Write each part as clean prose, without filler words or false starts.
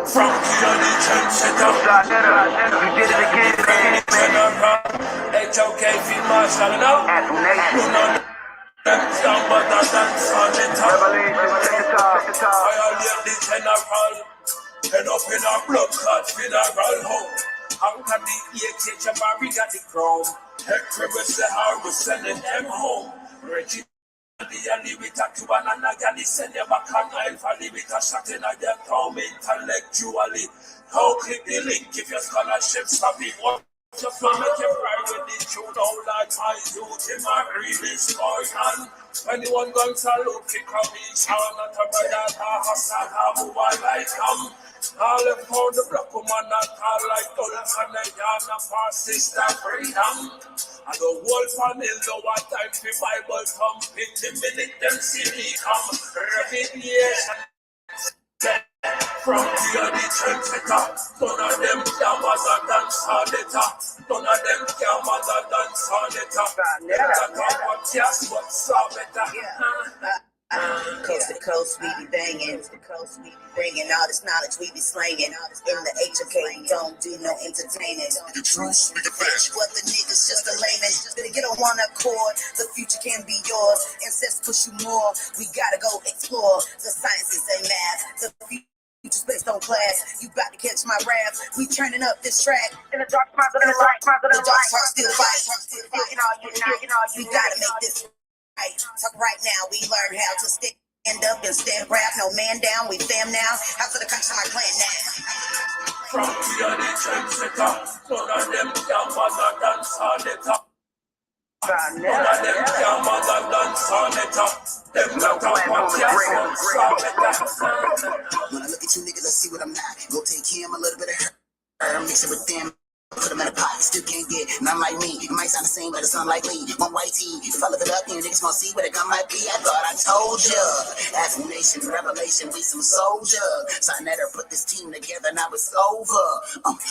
From here, the trend set up. You did it again, man. HOK Field Marshal, you know? You know them down, but I dance on the top. I am the general. Head up in a blood clot funeral home. Anchor the AK, Jabari got the crown. Hector was the heart, was sending them home. Reggie the with a Cuban and a Gandhi send them back on Nile Valley with a shot in their home intellectually. How click the link if your scholarship stop it? What just want to make you cry with the truth? Don't like my youth in my really score and anyone going to salute kick on me, shall not a brother, a hustle, a move on like all them for the black woman that call like Gulf and the Yana for sister freedom. And the whole family lower time for Bible thumping the minute them see me come. Revelation from the church setter. None of them can mother dance on the top. None of them can mother dance on the top. Them that talk about just what's so better. Coast to coast, we be banging. Bringing all this knowledge, we be slanging. In the HOK, don't do no entertaining. The truth, speak it fast. What the niggas just a layman. Better get on one accord. The future can be yours. Ancestors push you more. We gotta go explore. The sciences and math. The future's based on class. You about to catch my rap. We turning up this track. In the dark, sparkle in the light, sparkle in The the dark light. heart still fight. We gotta make this right. Talk right now. We learn how to stand up and stand proud. No man down. We fam now. How to the country my clan now. From here, the trend setter. None of them can mother dance on the top. None of them can mother dance on the top. Them that talk about just what's so better. When I look at you niggas, I see what I'm not. Go take him a little bit of her. Mix it with them. Put them in a pot, still can't get none like me. It might sound the same, but it's unlikely. One white tee, if I live it up, then niggas gonna see what it gun might be. I thought I told ya. Affirmation, revelation, we some soldiers. Sinetta put this team together, now it's over.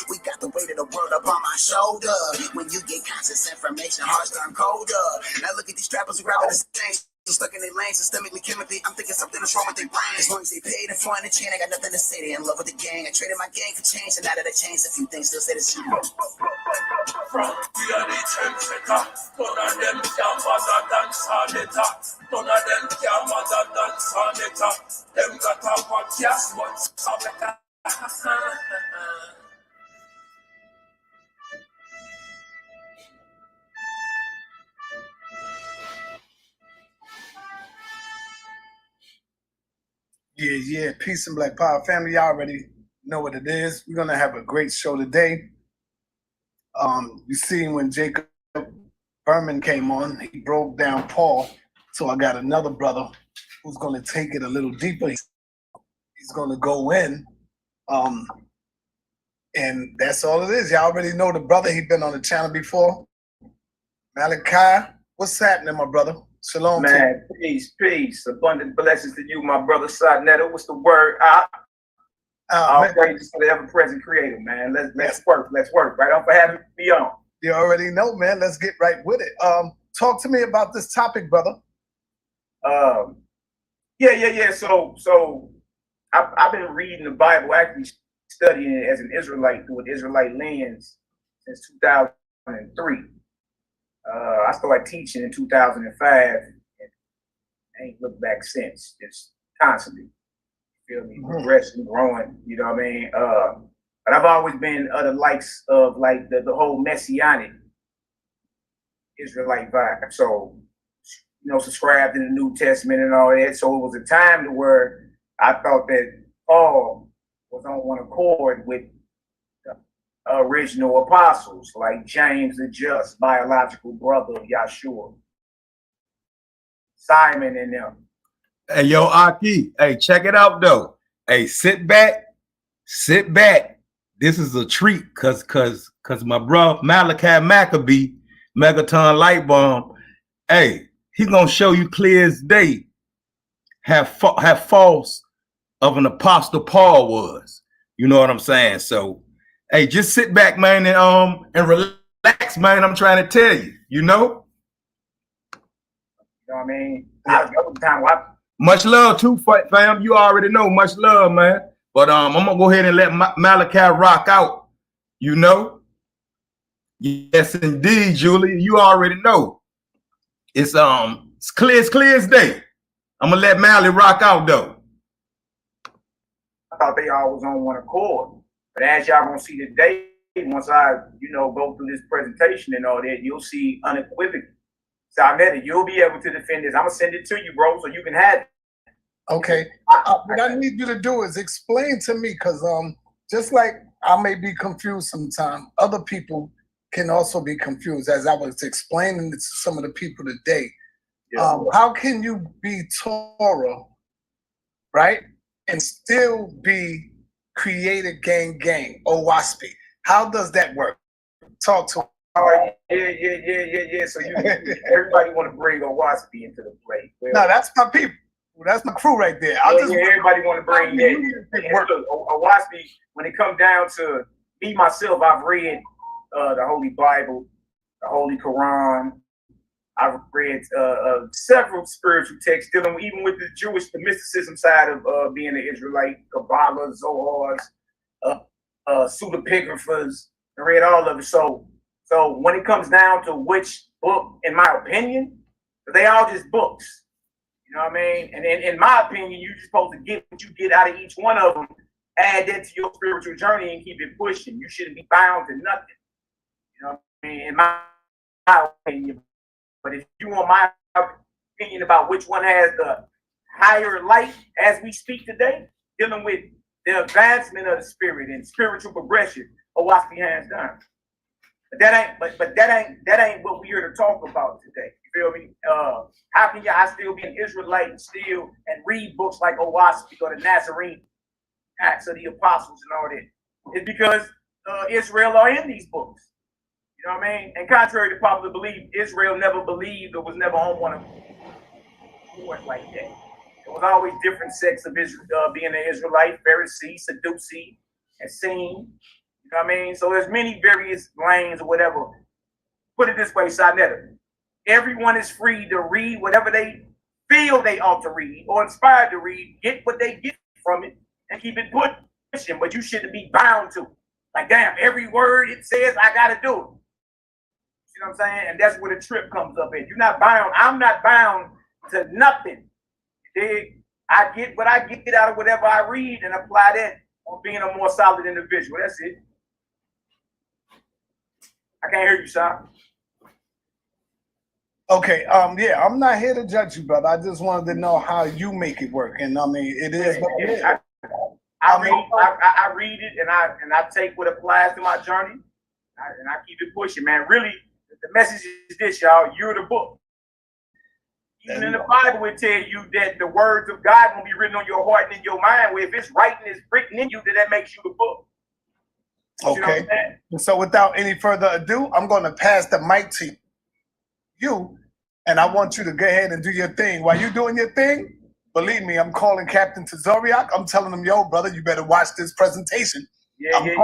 We got the weight of the world up on my shoulder. When you get conscious information, hearts turn colder. Now look at these trappers who grabbing the same. Stuck in their lane systemically, chemically. I'm thinking something is wrong with their brain. As long as they paid and flying the chain, I got nothing to say. They in love with the gang. I traded my gang for change, and now that I changed a few things, still say the shit. From here, the trend setter. None of them can mother dance on the top. None of them can mother dance on the top. Them that talk about just what's so better. Yeah. Peace and Black Power family. Y'all already know what it is. We're gonna have a great show today. You see, when Jacob Berman came on, he broke down Paul. So I got another brother who's gonna take it a little deeper. He's gonna go in, and that's all it is. Y'all already know the brother. He's been on the channel before. MALAKI, what's happening, my brother? Shalom, man. Peace. Abundant blessings to you, my brother Sadnetta. What's the word? All praises to the ever-present Creator, man. Let's work. Right on for having me on. You already know, man. Let's get right with it. Talk to me about this topic, brother. Yeah. So I've been reading the Bible, actually studying it as an Israelite through an Israelite lens since 2003. I started teaching in 2005 and I ain't looked back since. Just constantly, you feel me, progressing, growing, you know what I mean? But I've always been the likes of like the whole messianic Israelite vibe. So, subscribed in the New Testament and all that. So it was a time to where I thought that Paul was on one accord with original apostles like James the Just, biological brother of Yahshua, Simon and them. Hey, yo, Aki, hey, check it out though. Hey, sit back. This is a treat cause my bro MALAKI MACABEE, Megaton Light Bomb, hey, he gonna show you clear as day how false of an apostle Paul was. You know what I'm saying? So hey, just sit back, man, and relax, man. I'm trying to tell you, You know what I mean? Yeah. Much love too, fam. You already know. Much love, man. But I'm gonna go ahead and let Malachi rock out. You know? Yes, indeed, Julie. You already know. It's clear as day. I'm gonna let Mally rock out though. I thought they all was on one accord. But as y'all gonna see today, once I, go through this presentation and all that, you'll see unequivocally. Sarnetta, you'll be able to defend this. I'm gonna send it to you, bro, so you can have it. Okay. What I need you to do is explain to me, because just like I may be confused sometimes, other people can also be confused, as I was explaining it to some of the people today. Yeah. How can you be Torah, right, and still be created gang, or WASPy? How does that work? Talk to me. All right, yeah. So everybody want to bring a WASPy into the play. Well, no, that's my people. That's my crew right there. Everybody want to bring that. A WASPy, when it comes down to me, myself, I've read the Holy Bible, the Holy Quran. I've read several spiritual texts dealing even with the mysticism side of being an Israelite, Kabbalah, Zohars, pseudepigraphers. I read all of it. So when it comes down to which book, in my opinion, they all just books. You know what I mean? And in my opinion, you're just supposed to get what you get out of each one of them, add that to your spiritual journey, and keep it pushing. You shouldn't be bound to nothing. You know what I mean? In my opinion. But if you want my opinion about which one has the higher light as we speak today, dealing with the advancement of the spirit and spiritual progression, WASPy hands down. But that ain't what we're here to talk about today. You feel me? How can I still be an Israelite and read books like WASPy or the Nazarene, Acts of the Apostles and all that? It's because Israel are in these books. You know what I mean? And contrary to popular belief, Israel never believed or was never on one of them like that. There was always different sects of Israel, being an Israelite, Pharisee, Sadducee, and Essene. You know what I mean? So there's many various lanes or whatever. Put it this way, Sarnetta. Everyone is free to read whatever they feel they ought to read or inspired to read, get what they get from it, and keep it pushing. But you shouldn't be bound to it. Like, damn, every word it says, I got to do it. You know what I'm saying? And that's where the trip comes up in. You're not bound. I'm not bound to nothing. I get what I get out of whatever I read and apply that on being a more solid individual. That's it. I can't hear you, Sean. Okay, yeah, I'm not here to judge you, brother. I just wanted to know how you make it work. And I mean, it is what it is. I read it and I take what applies to my journey and I keep it pushing, man. Really, the message is this, y'all. You're the book. Even in the Bible, it tells you that the words of God will be written on your heart and in your mind. Where if it's writing, it's written in you, then that makes you the book. Okay. And so without any further ado, I'm going to pass the mic to you. And I want you to go ahead and do your thing. While you're doing your thing, believe me, I'm calling Captain Tazoriak. I'm telling him, yo, brother, you better watch this presentation. We got a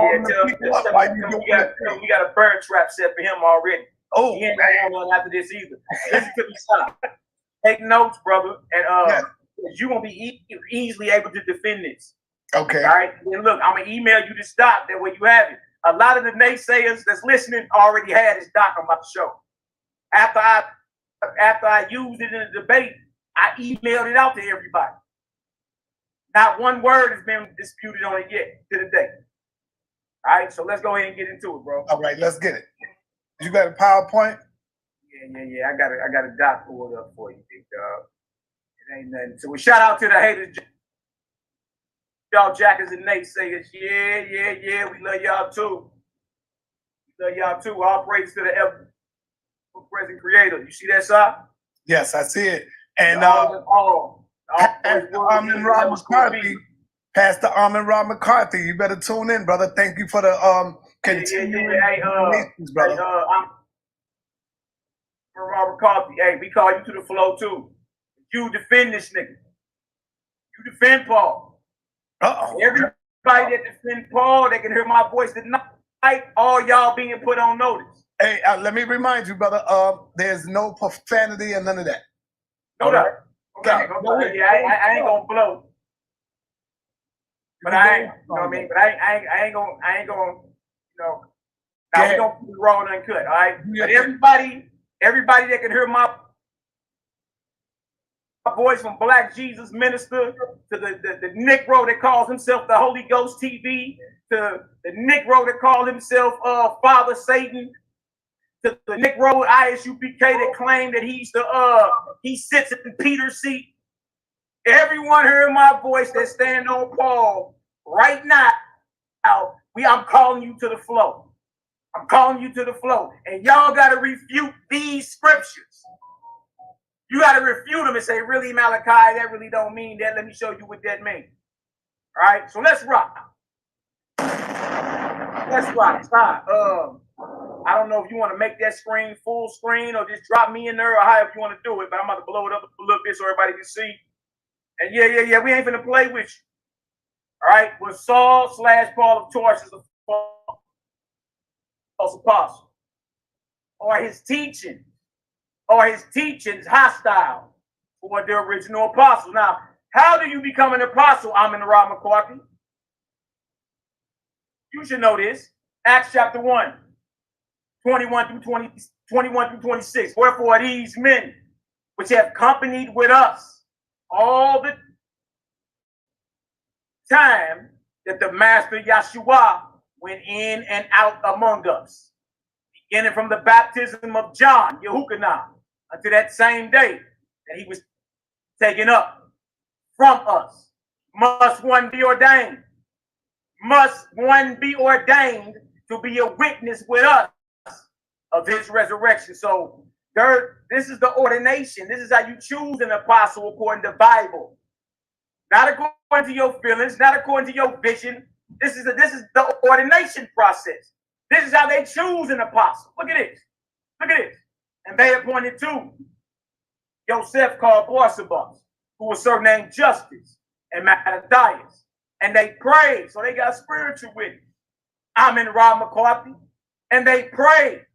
bird trap set for him already. Oh, he ain't going on after this either. Listen to me, son. Take notes, brother, and you won't be easily able to defend this. Okay. All right. And look, I'm gonna email you this doc. That way you have it. A lot of the naysayers that's listening already had this doc I'm about to show. After I used it in a debate, I emailed it out to everybody. Not one word has been disputed on it yet to the day. All right, so let's go ahead and get into it, bro. All right, let's get it. You got a PowerPoint? Yeah. I got a doc pulled up for you, big dog. It ain't nothing. So we shout out to the haters, y'all jackers and naysayers. Yeah. We love y'all too. All praise to the ever present creator. You see that, sir? Yes, I see it. And Pastor Armin Rob McCarthy, you better tune in, brother. Thank you for the continuing donations, brother. Robert McCarthy, hey, we call you to the flow too. You defend this nigga. You defend Paul. Everybody that defend Paul, they can hear my voice tonight. All y'all being put on notice. Hey, let me remind you, brother. There's no profanity and none of that. No doubt. Okay. I ain't gonna blow. But I ain't, you know what I mean? But I ain't gonna, you know, now we gonna keep it raw and uncut, all right? But everybody that can hear my voice, from Black Jesus Minister to the Negro that calls himself the Holy Ghost TV, to the Negro that calls himself Father Satan, to the Negro ISUPK that claimed that he sits in Peter's seat. Everyone hearing my voice that stand on Paul right now, I'm calling you to the flow. I'm calling you to the flow. And y'all got to refute these scriptures. You got to refute them and say, really, Malachi, that really don't mean that. Let me show you what that means. All right, so let's rock. Let's rock. Stop. I don't know if you want to make that screen full screen or just drop me in there or however you want to do it, but I'm about to blow it up a little bit so everybody can see. And yeah, we ain't finna play with you. All right, with Saul / Paul of Tarsus, a false apostle, or his teachings hostile toward the original apostle. Now, how do you become an apostle? I'm in the Rob McCarthy. You should know this. Acts chapter 1, 21 through 26. Wherefore these men which have companied with us all the time that the Master Yeshua went in and out among us, beginning from the baptism of John, Yehukanah, unto that same day that he was taken up from us. Must one be ordained? Must one be ordained to be a witness with us of his resurrection? So this is the ordination. This is how you choose an apostle according to the Bible. Not according to your feelings, not according to your vision. This is the ordination process. This is how they choose an apostle. Look at this. Look at this. And they appointed two. Joseph called Barsabas, who was surnamed Justice, and Matthias. And they prayed. So they got spiritual witness. I'm in Rob McCarthy. And they prayed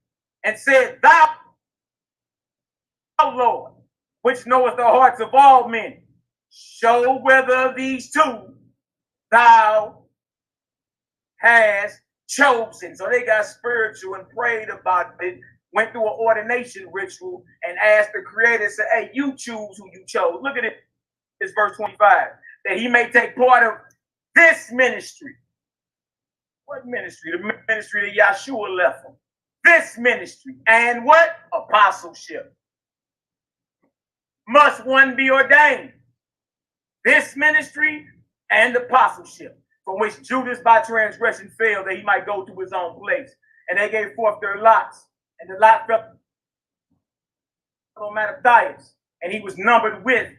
and said, Thou, Lord, which knoweth the hearts of all men, show whether of these two thou hast chosen. So they got spiritual and prayed about it, went through an ordination ritual and asked the Creator, say, hey, you choose who you chose. Look at it. It's verse 25. That he may take part of this ministry. What ministry? The ministry that Yeshua left him. This ministry. And what? Apostleship. Must one be ordained? This ministry and apostleship, from which Judas by transgression failed, that he might go to his own place. And they gave forth their lots. And the lot fell on Matthias. And he was numbered with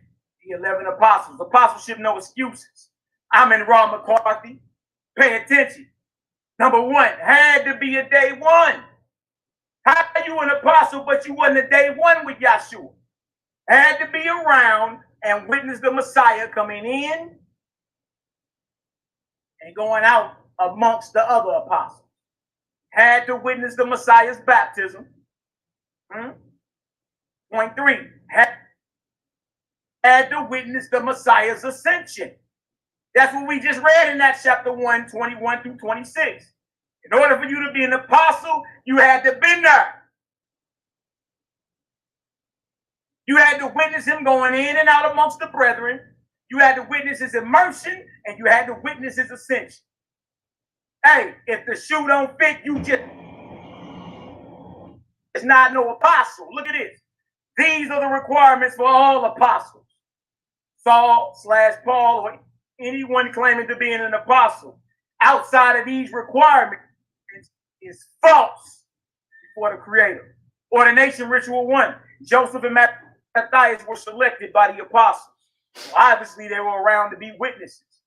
the 11 apostles. Apostleship, no excuses. I'm in Rob McCarthy. Pay attention. Number one, had to be a day one. How are you an apostle, but you wasn't a day one with Yeshua? Had to be around and witness the Messiah coming in and going out amongst the other apostles. Had to witness the Messiah's baptism. Point 3, had to witness the Messiah's ascension. That's what we just read in that chapter 1, 21 through 26. In order for you to be an apostle, you had to be there. You had to witness him going in and out amongst the brethren. You had to witness his immersion, and you had to witness his ascension. Hey, if the shoe don't fit, you just... It's not no apostle. Look at this. These are the requirements for all apostles. Saul / Paul, or anyone claiming to be an apostle outside of these requirements is false before the Creator. Ordination ritual 1. Joseph and Matthias were selected by the apostles. Well, obviously, they were around to be witnesses.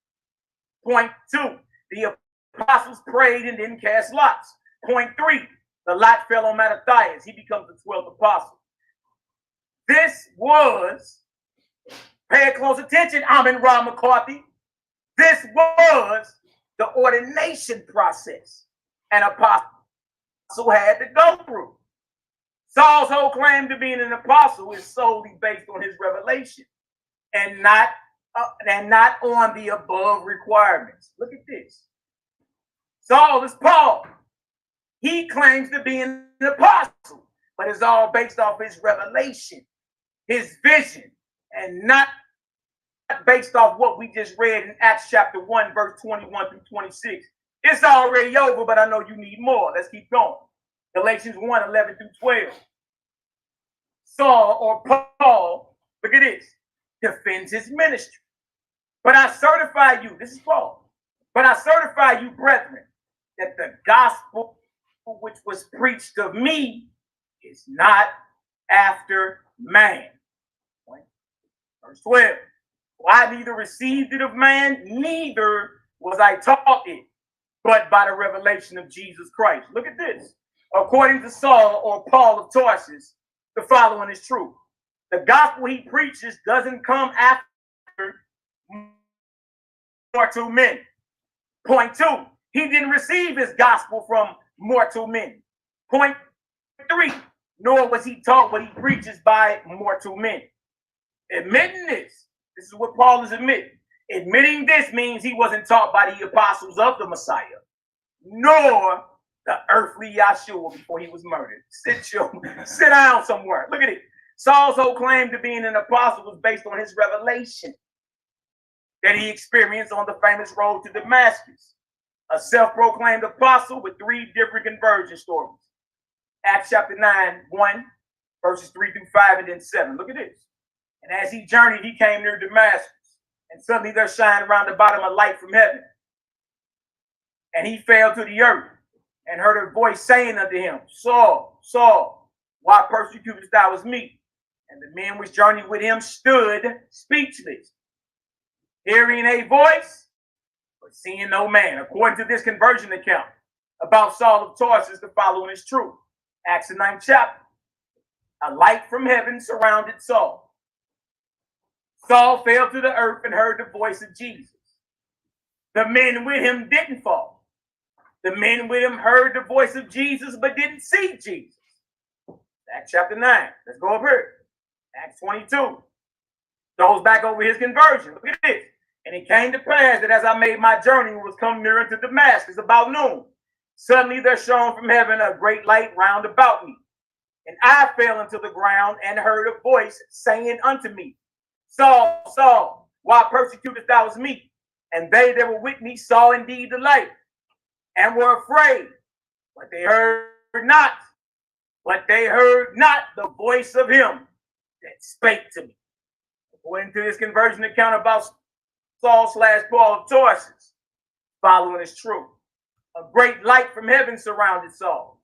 Point 2. The apostles prayed and didn't cast lots. Point 3. The lot fell on Matthias. He becomes the 12th apostle. This was, pay close attention, I'm in Rob McCarthy. This was the ordination process an apostle had to go through. Saul's whole claim to being an apostle is solely based on his revelation and not and not on the above requirements. Look at this. Saul is Paul. He claims to be an apostle, but it's all based off his revelation, his vision, and not based off what we just read in Acts chapter 1, verse 21 through 26. It's already over, but I know you need more. Let's keep going. Galatians 1, 11 through 12. Saul, or Paul, look at this, defends his ministry. But I certify you, this is Paul, but I certify you, brethren, that the gospel which was preached of me is not after man. Verse 12. For I neither received it of man, neither was I taught it, but by the revelation of Jesus Christ. Look at this. According to Saul, or Paul of Tarsus, the following is true. The gospel he preaches doesn't come after mortal men. Point 2. He didn't receive his gospel from mortal men. Point 3. Nor was he taught what he preaches by mortal men. Admitting this is what Paul is admitting. Admitting this means he wasn't taught by the apostles of the Messiah, nor the earthly Yahshua before he was murdered. Sit down somewhere. Look at it. Saul's whole claim to being an apostle was based on his revelation that he experienced on the famous road to Damascus. A self-proclaimed apostle with 3 different conversion stories. Acts chapter 9, 1, verses 3 through 5, and then 7. Look at this. And as he journeyed, he came near Damascus, and suddenly there shined around the bottom a light from heaven. And he fell to the earth, and heard a voice saying unto him, Saul, Saul, why persecutest thou me? And the men which journeyed with him stood speechless, hearing a voice, but seeing no man. According to this conversion account about Saul of Tarsus, the following is true. Acts the 9th chapter. A light from heaven surrounded Saul. Saul fell to the earth and heard the voice of Jesus. The men with him didn't fall. The men with him heard the voice of Jesus, but didn't see Jesus. Acts chapter 9. Let's go up here. Acts 22. Goes back over his conversion. Look at this. And it came to pass that as I made my journey and was come near unto Damascus about noon, suddenly there shone from heaven a great light round about me. And I fell into the ground and heard a voice saying unto me, Saul, Saul, why persecutest thou me? And they that were with me saw indeed the light, and were afraid, but they heard not the voice of him that spake to me. According to this conversion account about Saul / Paul of Tarsus, following is true. A great light from heaven surrounded Saul.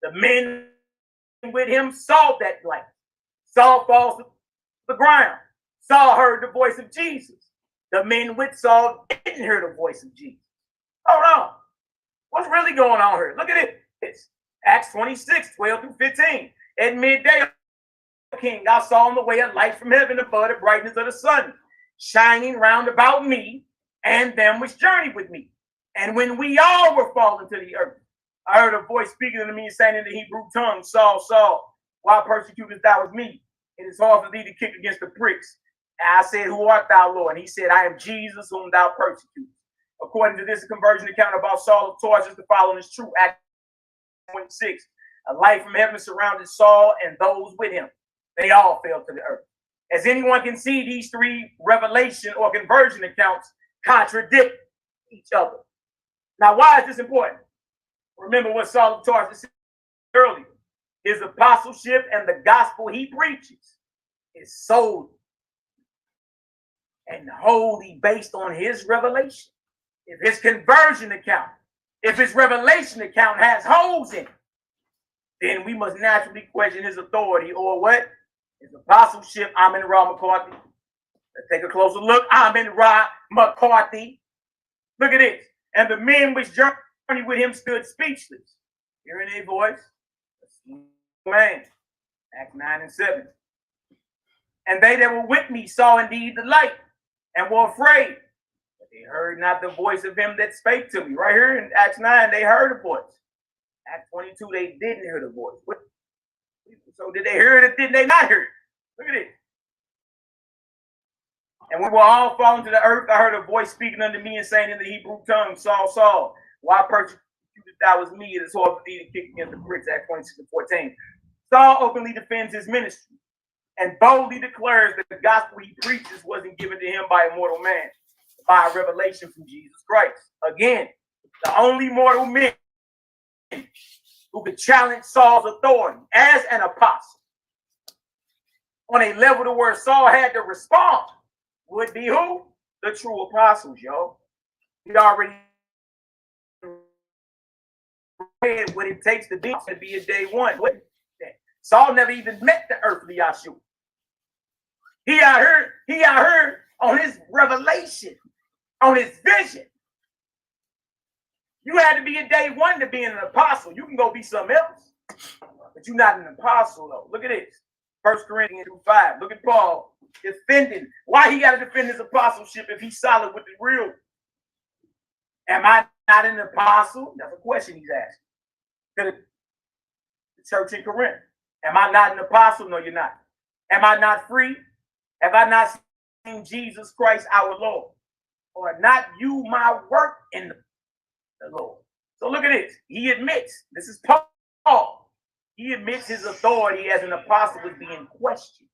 The men with him saw that light. Saul falls to the ground. Saul heard the voice of Jesus. The men with Saul didn't hear the voice of Jesus. Hold on. What's really going on here? Look at it. It's Acts 26, 12 through 15. At midday, King, I saw on the way a light from heaven above the brightness of the sun, shining round about me and them which journeyed with me. And when we all were fallen to the earth, I heard a voice speaking to me, saying in the Hebrew tongue, Saul, Saul, why persecutest thou me? It is hard for thee to kick against the pricks. And I said, who art thou, Lord? And he said, I am Jesus whom thou persecutest. According to this conversion account about Saul of Tarsus, the following is true. Acts 26. A light from heaven surrounded Saul and those with him. They all fell to the earth. As anyone can see, these 3 revelation or conversion accounts contradict each other. Now, why is this important? Remember what Saul of Tarsus said earlier. His apostleship and the gospel he preaches is solely and wholly based on his revelation. If his conversion account, if his revelation account has holes in it, then we must naturally question his authority, or what? His apostleship. Amin Ra McCarthy. Let's take a closer look. Amin Ra McCarthy. Look at this. And the men which journeyed with him stood speechless, hearing a voice. Man. Acts 9 and 7. And they that were with me saw indeed the light, and were afraid, but they heard not the voice of him that spake to me. Right here in Acts 9, they heard a voice. Acts 22, they didn't hear the voice. So did they hear it or did they not hear it? Look at it. And we were all fallen to the earth. I heard a voice speaking unto me and saying in the Hebrew tongue, Saul, Saul, why persecuted thou was me? It is hard for thee to kick against the pricks. Acts 26:14. Saul openly defends his ministry and boldly declares that the gospel he preaches wasn't given to him by a mortal man, by a revelation from Jesus Christ. Again, the only mortal men who could challenge Saul's authority as an apostle on a level to where Saul had to respond would be who? The true apostles, yo. We already read what it takes to be a day one. Saul never even met the earthly Yahshua. He out here on his revelation, on his vision. You had to be a day one to be an apostle. You can go be something else, but you're not an apostle though. Look at this. 1 Corinthians 5. Look at Paul defending. Why he got to defend his apostleship if he's solid with the real? Am I not an apostle? That's a question he's asking. To the church in Corinth. Am I not an apostle? No, you're not. Am I not free? Have I not seen Jesus Christ our Lord? Or not you my work in the Lord? So look at this. He admits, this is Paul. He admits his authority as an apostle is being questioned.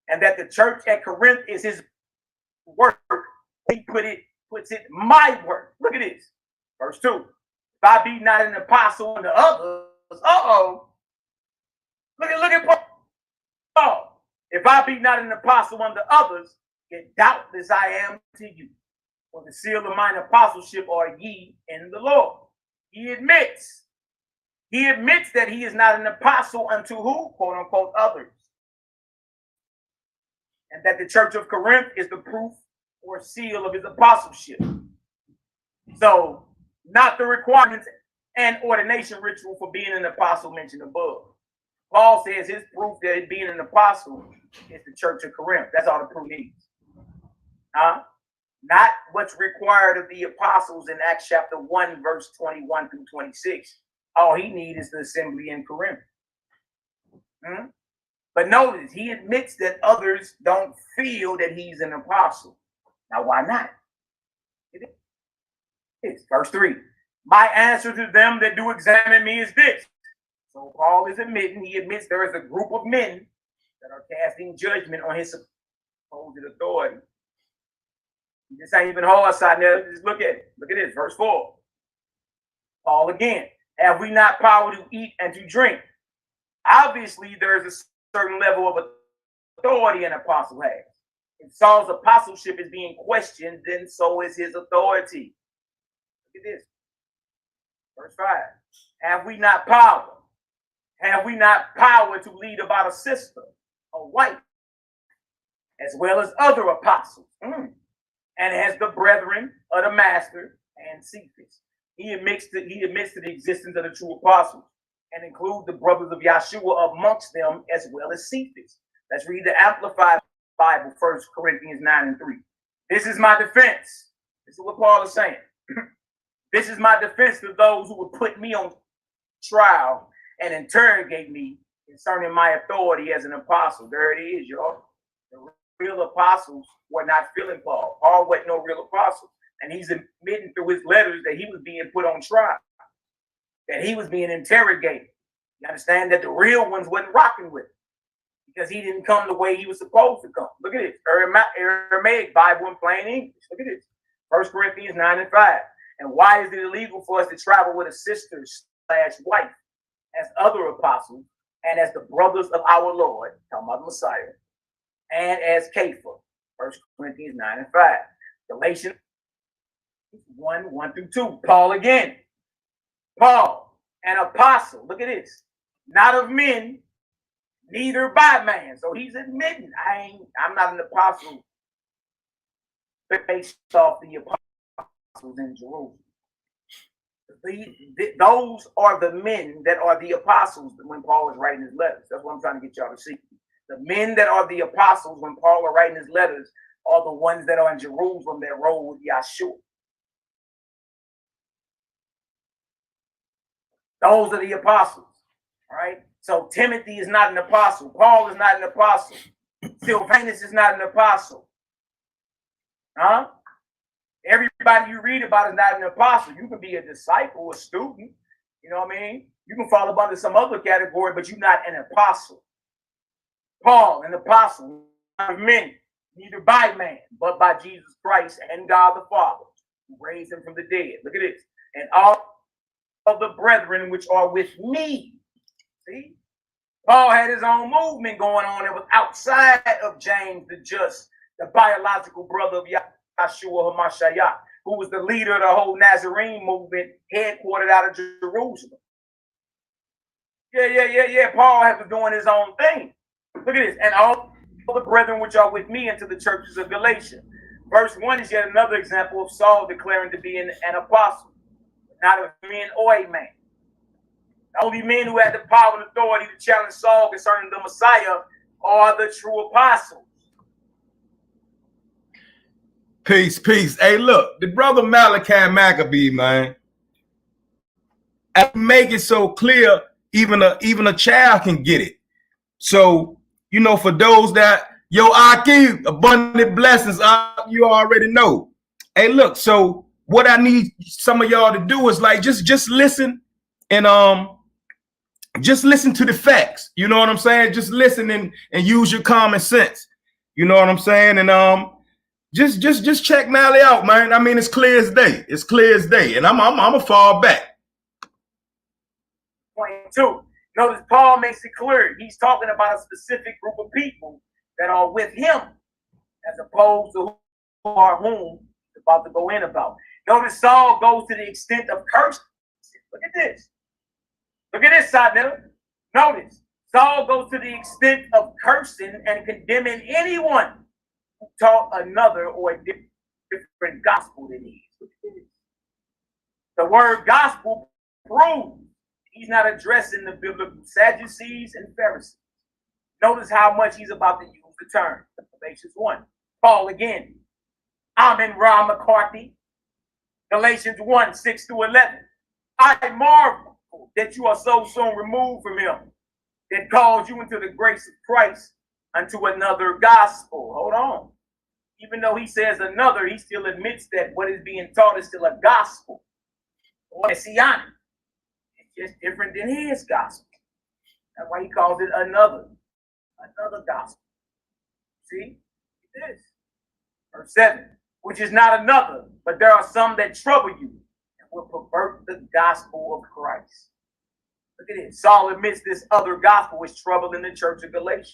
And that the church at Corinth is his work. He puts it my work. Look at this. Verse 2. If I be not an apostle and the others, Look at Paul. If I be not an apostle unto others, yet doubtless I am to you. For the seal of mine apostleship are ye in the Lord. He admits that he is not an apostle unto who? Quote unquote others. And that the church of Corinth is the proof or seal of his apostleship. So, not the requirements and ordination ritual for being an apostle mentioned above. Paul says his proof that it being an apostle is the church of Corinth. That's all the proof needs. Not what's required of the apostles in Acts chapter 1, verse 21 through 26. All he needs is the assembly in Corinth. But notice, he admits that others don't feel that he's an apostle. Now, why not? It is. Verse 3. My answer to them that do examine me is this. So Paul is he admits there is a group of men that are casting judgment on his supposed authority. This ain't even hard side there. Just look at it. Look at this, verse 4. Paul again. Have we not power to eat and to drink? Obviously, there is a certain level of authority an apostle has. If Saul's apostleship is being questioned, then so is his authority. Look at this. Verse 5. Have we not power? Have we not power to lead about a sister, a wife, as well as other apostles? And as the brethren of the master and Cephas. He admits to the existence of the true apostles and include the brothers of Yahshua amongst them as well as Cephas. Let's read the Amplified Bible, 1 Corinthians 9 and 3. This is my defense. This is what Paul is saying. This is my defense to those who would put me on trial and interrogate me concerning my authority as an apostle. There it is, y'all. The real apostles were not feeling Paul. Paul wasn't no real apostle. And he's admitting through his letters that he was being put on trial, that he was being interrogated. You understand that the real ones wasn't rocking with him because he didn't come the way he was supposed to come. Look at this. Aramaic Bible in plain English. Look at this. 1 Corinthians 9 and 5. And why is it illegal for us to travel with a sister/wife as other apostles and as the brothers of our Lord, talking about the Messiah, and as Kepha? 1 Corinthians 9 and 5. Galatians 1 through 2. Paul again. Paul, an apostle. Look at this. Not of men, neither by man. So he's admitting I'm not an apostle based off the apostles in Jerusalem. Those are the men that are the apostles when Paul was writing his letters. That's what I'm trying to get y'all to see. The men that are the apostles when Paul was writing his letters are the ones that are in Jerusalem that roll with Yahshua. Those are the apostles. All right. So Timothy is not an apostle. Paul is not an apostle. Silvanus is not an apostle. Huh? Everybody you read about is not an apostle. You can be a disciple, a student. You know what I mean? You can fall under some other category, but you're not an apostle. Paul, an apostle, not of many, neither by man, but by Jesus Christ and God the Father, who raised him from the dead. Look at this. And all of the brethren which are with me. See? Paul had his own movement going on that was outside of James the Just, the biological brother of Yahshua HaMashiach, who was the leader of the whole Nazarene movement, headquartered out of Jerusalem. Yeah. Paul was doing his own thing. Look at this. And all the brethren which are with me into the churches of Galatia. Verse 1 is yet another example of Saul declaring to be an apostle, not a men or a man. The only men who had the power and authority to challenge Saul concerning the Messiah are the true apostles. Peace. Hey, look, the brother MALAKI MACABEE, man, I make it so clear, even a child can get it. So, you know, for those that, yo, Aki, abundant blessings, you already know. Hey, look, so what I need some of y'all to do is like just listen and just listen to the facts. You know what I'm saying? Just listen and use your common sense. You know what I'm saying? And just check Mally out, man. I mean, it's clear as day. It's clear as day. And I'm gonna fall back. Point 2. Notice Paul makes it clear he's talking about a specific group of people that are with him, as opposed to whom he's about to go in about. Notice Saul goes to the extent of cursing. Look at this. Look at this side now. Notice Saul goes to the extent of cursing and condemning anyone who taught another or a different gospel than he is. The word gospel proves he's not addressing the biblical Sadducees and Pharisees. Notice how much he's about to use the term. Galatians 1. Paul again. Amen-Ra McCarthy. Galatians 1, 6 through 11. I marvel that you are so soon removed from him that calls you into the grace of Christ unto another gospel. Hold on. Even though he says another, he still admits that what is being taught is still a gospel. Or messianic. It's just different than his gospel. That's why he calls it another gospel. See? It is. Verse 7. Which is not another, but there are some that trouble you and will pervert the gospel of Christ. Look at it. Saul admits this other gospel is troubling the church of Galatia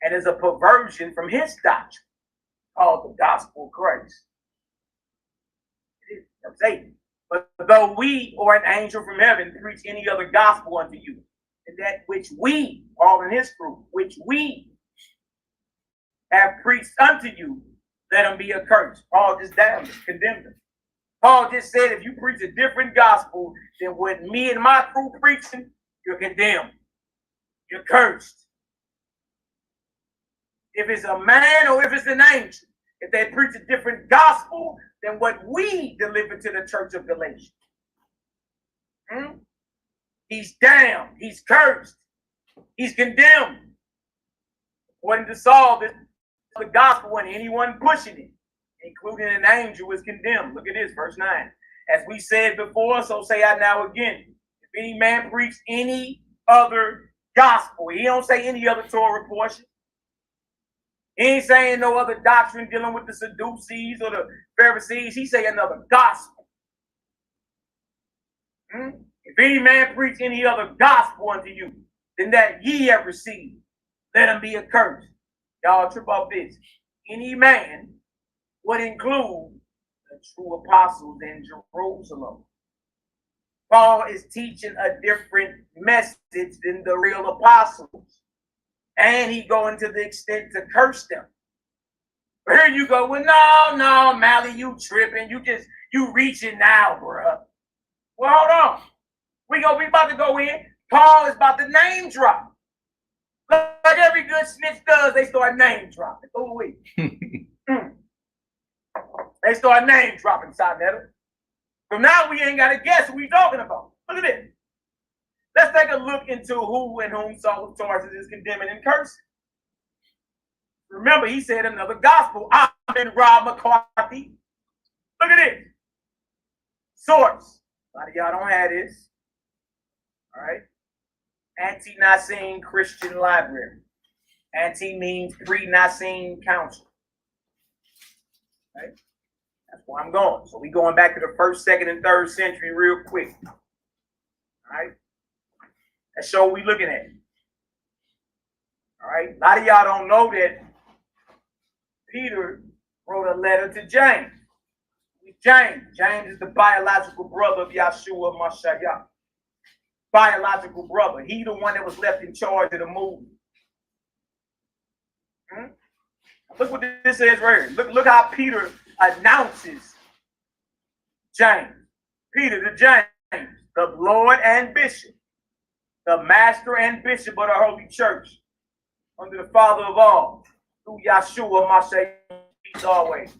and is a perversion from his doctrine called the gospel of Christ. It is. Verse 8. But though we or an angel from heaven preach any other gospel unto you, and that which we, all in his group, which we have preached unto you, let him be accursed. Paul just damned him, condemned him. Paul just said, if you preach a different gospel than what me and my crew preaching, you're condemned. You're cursed. If it's a man or if it's an angel, if they preach a different gospel than what we delivered to the church of Galatia, he's damned. He's cursed. He's condemned. According to Saul, this the gospel and anyone pushing it, including an angel, is condemned. Look at this, verse 9. As we said before, so say I now again. If any man preach any other gospel, he don't say any other Torah portion. He ain't saying no other doctrine dealing with the Sadducees or the Pharisees. He say another gospel. If any man preach any other gospel unto you than that ye have received, let him be accursed. Y'all trip off this. Any man would include the true apostles in Jerusalem. Paul is teaching a different message than the real apostles. And he going to the extent to curse them. But here you go, well, no, Mally, you tripping. You reaching now, bruh. Well, hold on. We about to go in. Paul is about to name drop. Like every good snitch does, they start name dropping. Oh, wait. They start name dropping, Sinetta. So now we ain't got to guess who we talking about. Look at this. Let's take a look into who and whom Saul of Tarsus is condemning and cursing. Remember, he said another gospel. been Rob McCarthy. Look at this. Source. A lot of y'all don't have this. All right. Anti-Nicene Christian Library. Anti means pre-Nicene Council. Okay. That's where I'm going. So we going back to the 1st, 2nd, and 3rd century real quick. All right. That's what we looking at. All right. A lot of y'all don't know that Peter wrote a letter to James. James is the biological brother of Yahshua Mashiach. Biological brother. He the one that was left in charge of the movement. Look what this says right here. Look how Peter announces James. Peter the James, the Lord and Bishop, the Master and Bishop of the Holy Church, under the Father of all, through Yahshua Mashiach always.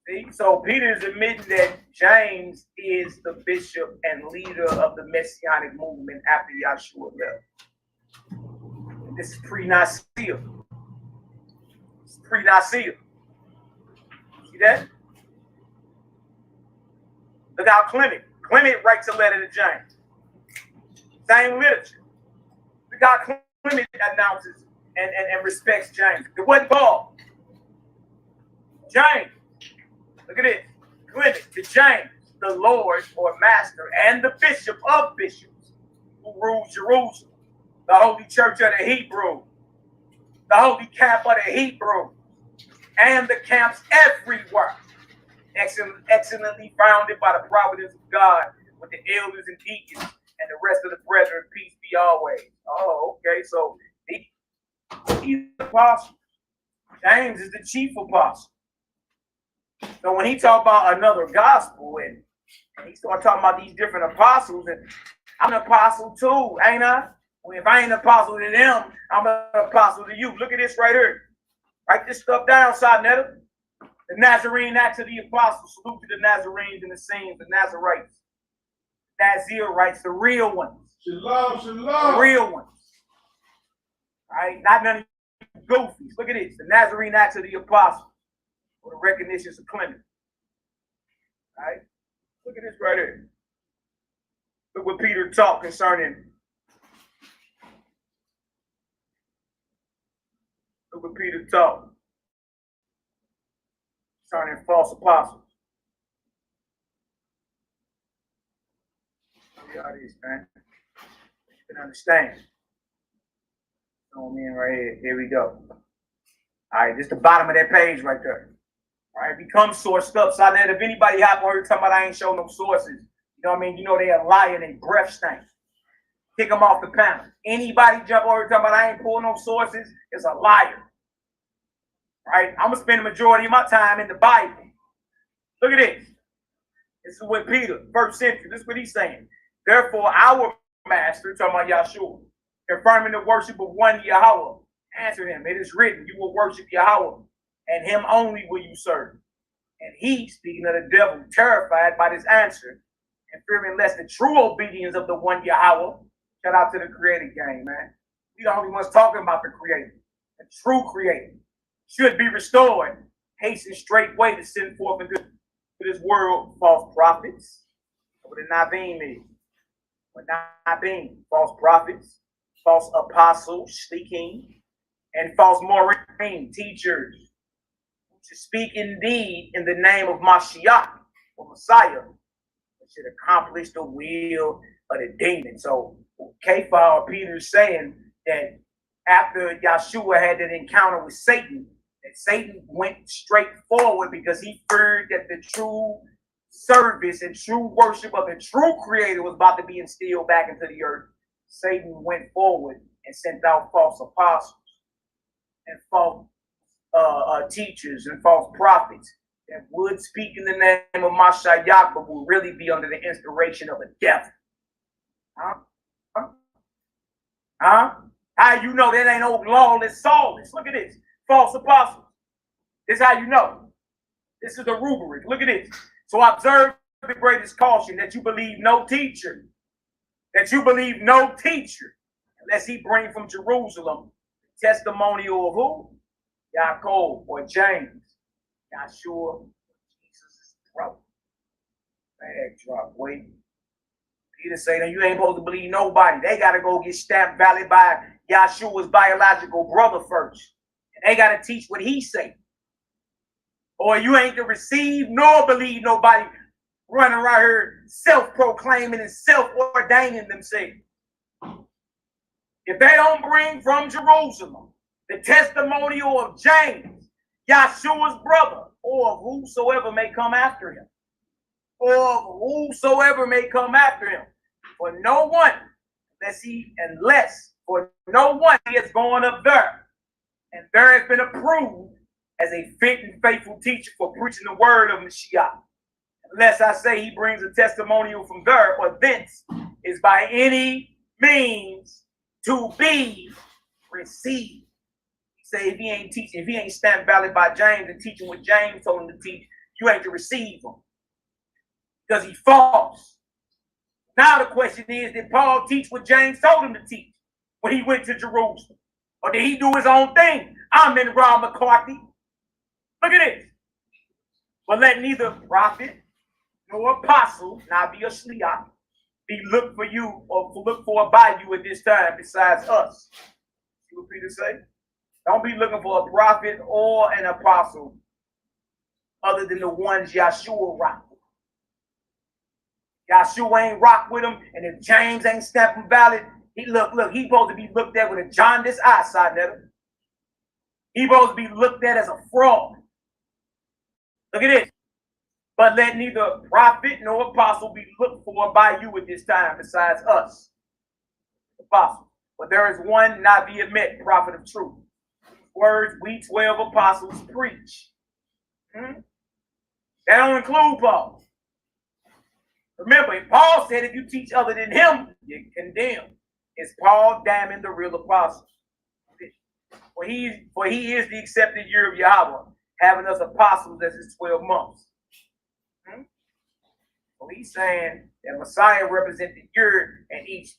See? So Peter is admitting that James is the bishop and leader of the Messianic movement after Yahshua left. And this is pre-Nicene. It's pre-Nicene. See that? Look how Clement writes a letter to James. Same literature. Look how Clement announces and respects James. It wasn't Paul. James. Look at it. Clement to James, the Lord or Master and the Bishop of bishops who rules Jerusalem, the Holy Church of the Hebrews, the Holy Camp of the Hebrews, and the camps everywhere, excellently founded by the providence of God, with the elders and deacons and the rest of the brethren, peace be always. Oh, okay. So he's the apostle. James is the chief apostle. So when he talk about another gospel and he start talking about these different apostles, and I'm an apostle too, ain't I? Well, if I ain't an apostle to them, I'm an apostle to you. Look at this right here. Write this stuff down, Sarnetta. The Nazarene Acts of the Apostles. Salute to the Nazarenes and the Saints, the Nazarites. Nazirites, the real ones. Shalom, shalom. The real ones. All right, not none of you goofies. Look at this. The Nazarene Acts of the Apostles. For the recognitions of Clement. All right? Look at this right here. Look what Peter taught concerning. Look what Peter taught concerning false apostles. Look at this, man. You can understand. Show me in right here. Here we go. All right, this is the bottom of that page right there. All right, become sourced up. So that if anybody hop on here talking about I ain't show no sources, you know what I mean? You know they a liar and they breath stink. Kick them off the panel. Anybody jump on here talking about I ain't pulling no sources is a liar. Right? I'm gonna spend the majority of my time in the Bible. Look at this. This is what Peter, 1st century. This is what he's saying. Therefore, our master, talking about Yahshua, confirming the worship of one Yahweh, answered him. It is written, you will worship Yahweh, and him only will you serve. And he, speaking of the devil, terrified by this answer, and fearing lest the true obedience of the one Yahweh, shout out to the creator gang, man. We the only ones talking about the creator, the true creator, should be restored, hasten straightway to send forth into this world false prophets. What a Naveen is. What Naveen, false prophets, false apostles, speaking, and false Morim, teachers, to speak indeed in the name of Mashiach, or Messiah, that should accomplish the will of the demon. So Kephar Peter is saying that after Yahshua had that encounter with Satan, that Satan went straight forward because he feared that the true service and true worship of the true creator was about to be instilled back into the earth. Satan went forward and sent out false apostles and false teachers and false prophets that would speak in the name of Mashiach, but will really be under the inspiration of a devil. How you know that ain't no lawless Saulus? Look at this. False apostles. This is how you know. This is the rubric. Look at this. So observe the greatest caution, that you believe no teacher. That you believe no teacher, unless he bring from Jerusalem testimonial of who? Yaakov or James, Yahshua, Jesus' brother. Bag drop, wait. Peter say that you ain't supposed to believe nobody. They got to go get stamped valid by Yahshua's biological brother first. And they got to teach what he say. Or you ain't to receive nor believe nobody running around here self-proclaiming and self-ordaining themselves. If they don't bring from Jerusalem the testimonial of James, Yahshua's brother, or of whosoever may come after him, or of whosoever may come after him, for no one, unless for no one he has gone up there, and there has been approved as a fit and faithful teacher for preaching the word of Mashiach. Unless I say he brings a testimonial from there or thence, is by any means to be received. He say if he ain't teaching, if he ain't stamped valid by James and teaching what James told him to teach, you ain't to receive him. Because he's false. Now the question is, did Paul teach what James told him to teach when he went to Jerusalem? Or did he do his own thing? I'm in Rob McCarthy. Look at this. But let neither prophet nor apostle, now be a shliach, be looked for you or look for by you at this time besides us. See what Peter say? Don't be looking for a prophet or an apostle other than the ones Yahshua rocked with. Yahshua ain't rock with him, and if James ain't stamping valid, he look, he supposed to be looked at with a jaundiced eyesight at him. He supposed to be looked at as a fraud. Look at this. But let neither prophet nor apostle be looked for by you at this time besides us, apostle. But there is one Navi Emet, prophet of truth. Words we 12 apostles preach. That don't include Paul. Remember, Paul said if you teach other than him, you're condemned. Is Paul damning the real apostle? For he is the accepted year of Yahweh, having us apostles as his 12 months. So he's saying that Messiah represents the year, and each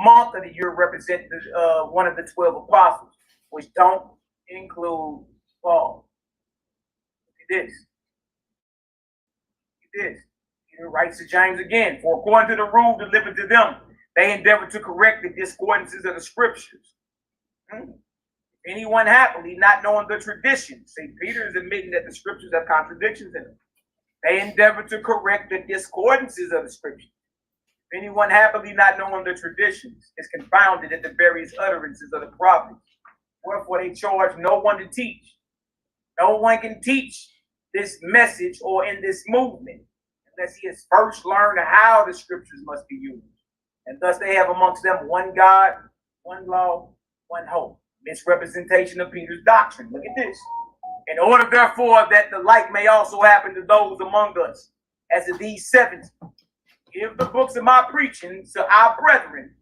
month of the year represents one of the 12 apostles, which don't include Paul. Look at this. Look at this. Peter writes to James again, for according to the rule delivered to them, they endeavor to correct the discordances of the scriptures. If anyone happily not knowing the traditions, St. Peter is admitting that the scriptures have contradictions in them. They endeavor to correct the discordances of the scriptures. If anyone happily not knowing the traditions is confounded at the various utterances of the prophets, wherefore they charge no one to teach. No one can teach this message or in this movement unless he has first learned how the scriptures must be used. And thus they have amongst them one God, one law, one hope. Misrepresentation of Peter's doctrine. Look at this. In order, therefore, that the like may also happen to those among us, as of these 70, give the books of my preaching to our brethren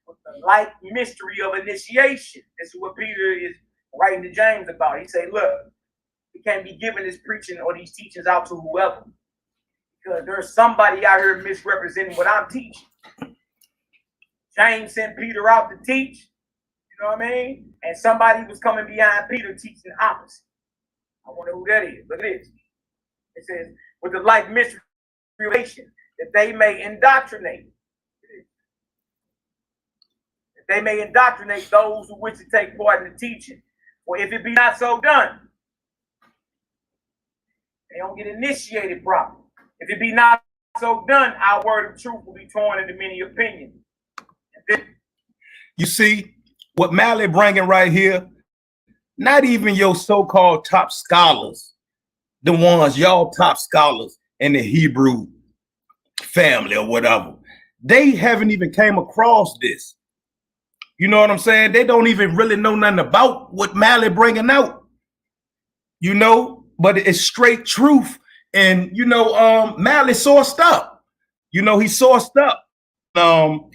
with the like mystery of initiation. This is what Peter is writing to James about. He say, look, we can't be giving this preaching or these teachings out to whoever, because there's somebody out here misrepresenting what I'm teaching. James sent Peter out to teach, you know what I mean? And somebody was coming behind Peter teaching the opposite. I wonder who that is. Look at this. It says, with the like mystery relation, that they may indoctrinate. That they may indoctrinate those who wish to take part in the teaching. For if it be not so done, they don't get initiated properly. If it be not so done, our word of truth will be torn into many opinions. You see what Mally bringing right here? Not even your so-called top scholars, the ones, y'all top scholars in the Hebrew family or whatever, they haven't even came across this. You know what I'm saying? They don't even really know nothing about what Mally bringing out, you know, but it's straight truth. And, you know, Mally sourced up, you know, he sourced up.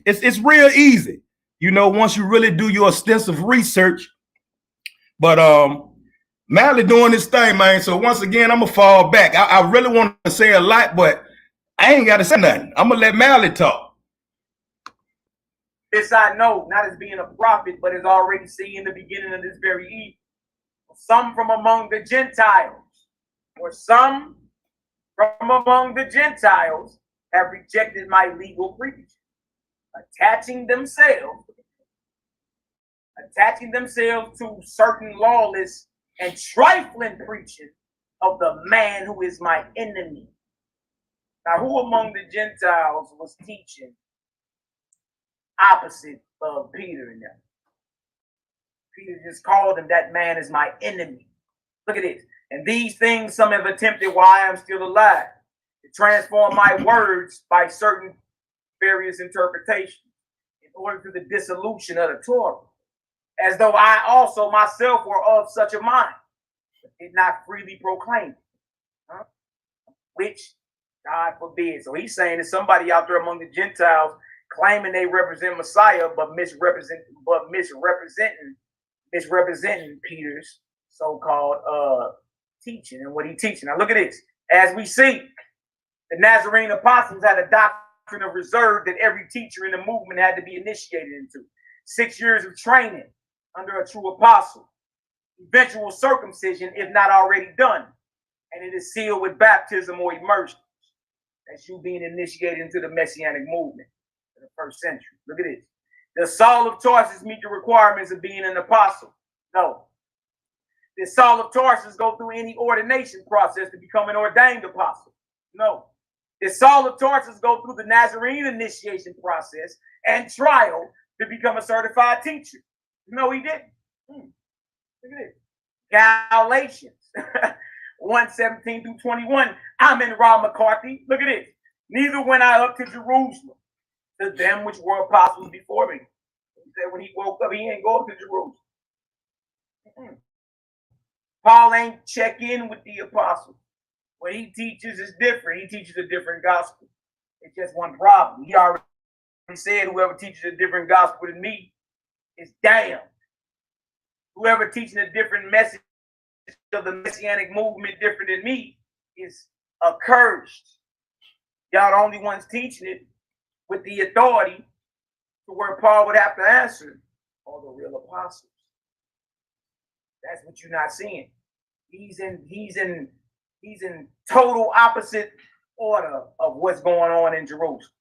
It's real easy, you know, once you really do your extensive research. But Mally doing this thing, man. So once again, I'm gonna fall back. I really want to say a lot, but I ain't got to say nothing. I'm gonna let Mally talk. This I know, not as being a prophet, but as already seen in the beginning of this very evening. Some from among the Gentiles For some from among the Gentiles have rejected my legal preaching, attaching themselves to certain lawless and trifling preaching of the man who is my enemy. Now, who among the Gentiles was teaching opposite of Peter and them? Peter just called him, that man is my enemy. Look at this. And these things some have attempted while I am still alive, to transform my words by certain various interpretations in order to the dissolution of the Torah, as though I also myself were of such a mind, but did not freely proclaim it. Which God forbid. So he's saying there's somebody out there among the Gentiles claiming they represent Messiah, but misrepresenting Peter's so-called teaching and what he teaching. Now look at this. As we see, the Nazarene apostles had a doctrine of reserve that every teacher in the movement had to be initiated into. 6 years of training under a true apostle. Eventual circumcision, if not already done. And it is sealed with baptism or immersion. That's you being initiated into the Messianic movement in the first century. Look at this. Does Saul of Tarsus meet the requirements of being an apostle? No. Did Saul of Tarsus go through any ordination process to become an ordained apostle? No. Did Saul of Tarsus go through the Nazarene initiation process and trial to become a certified teacher? No, he didn't. Look at this. Galatians 1:17 through 21. I'm in Rob McCarthy. Look at this. Neither went I up to Jerusalem to them which were apostles before me. He said when he woke up, he ain't go up to Jerusalem. Paul ain't check in with the apostles. What he teaches is different. He teaches a different gospel. It's just one problem. He already said whoever teaches a different gospel than me is damned. Whoever teaching a different message of the Messianic movement different than me is accursed. Y'all the only ones teaching it with the authority to where Paul would have to answer all the real apostles. That's what you're not seeing. He's in total opposite order of what's going on in Jerusalem.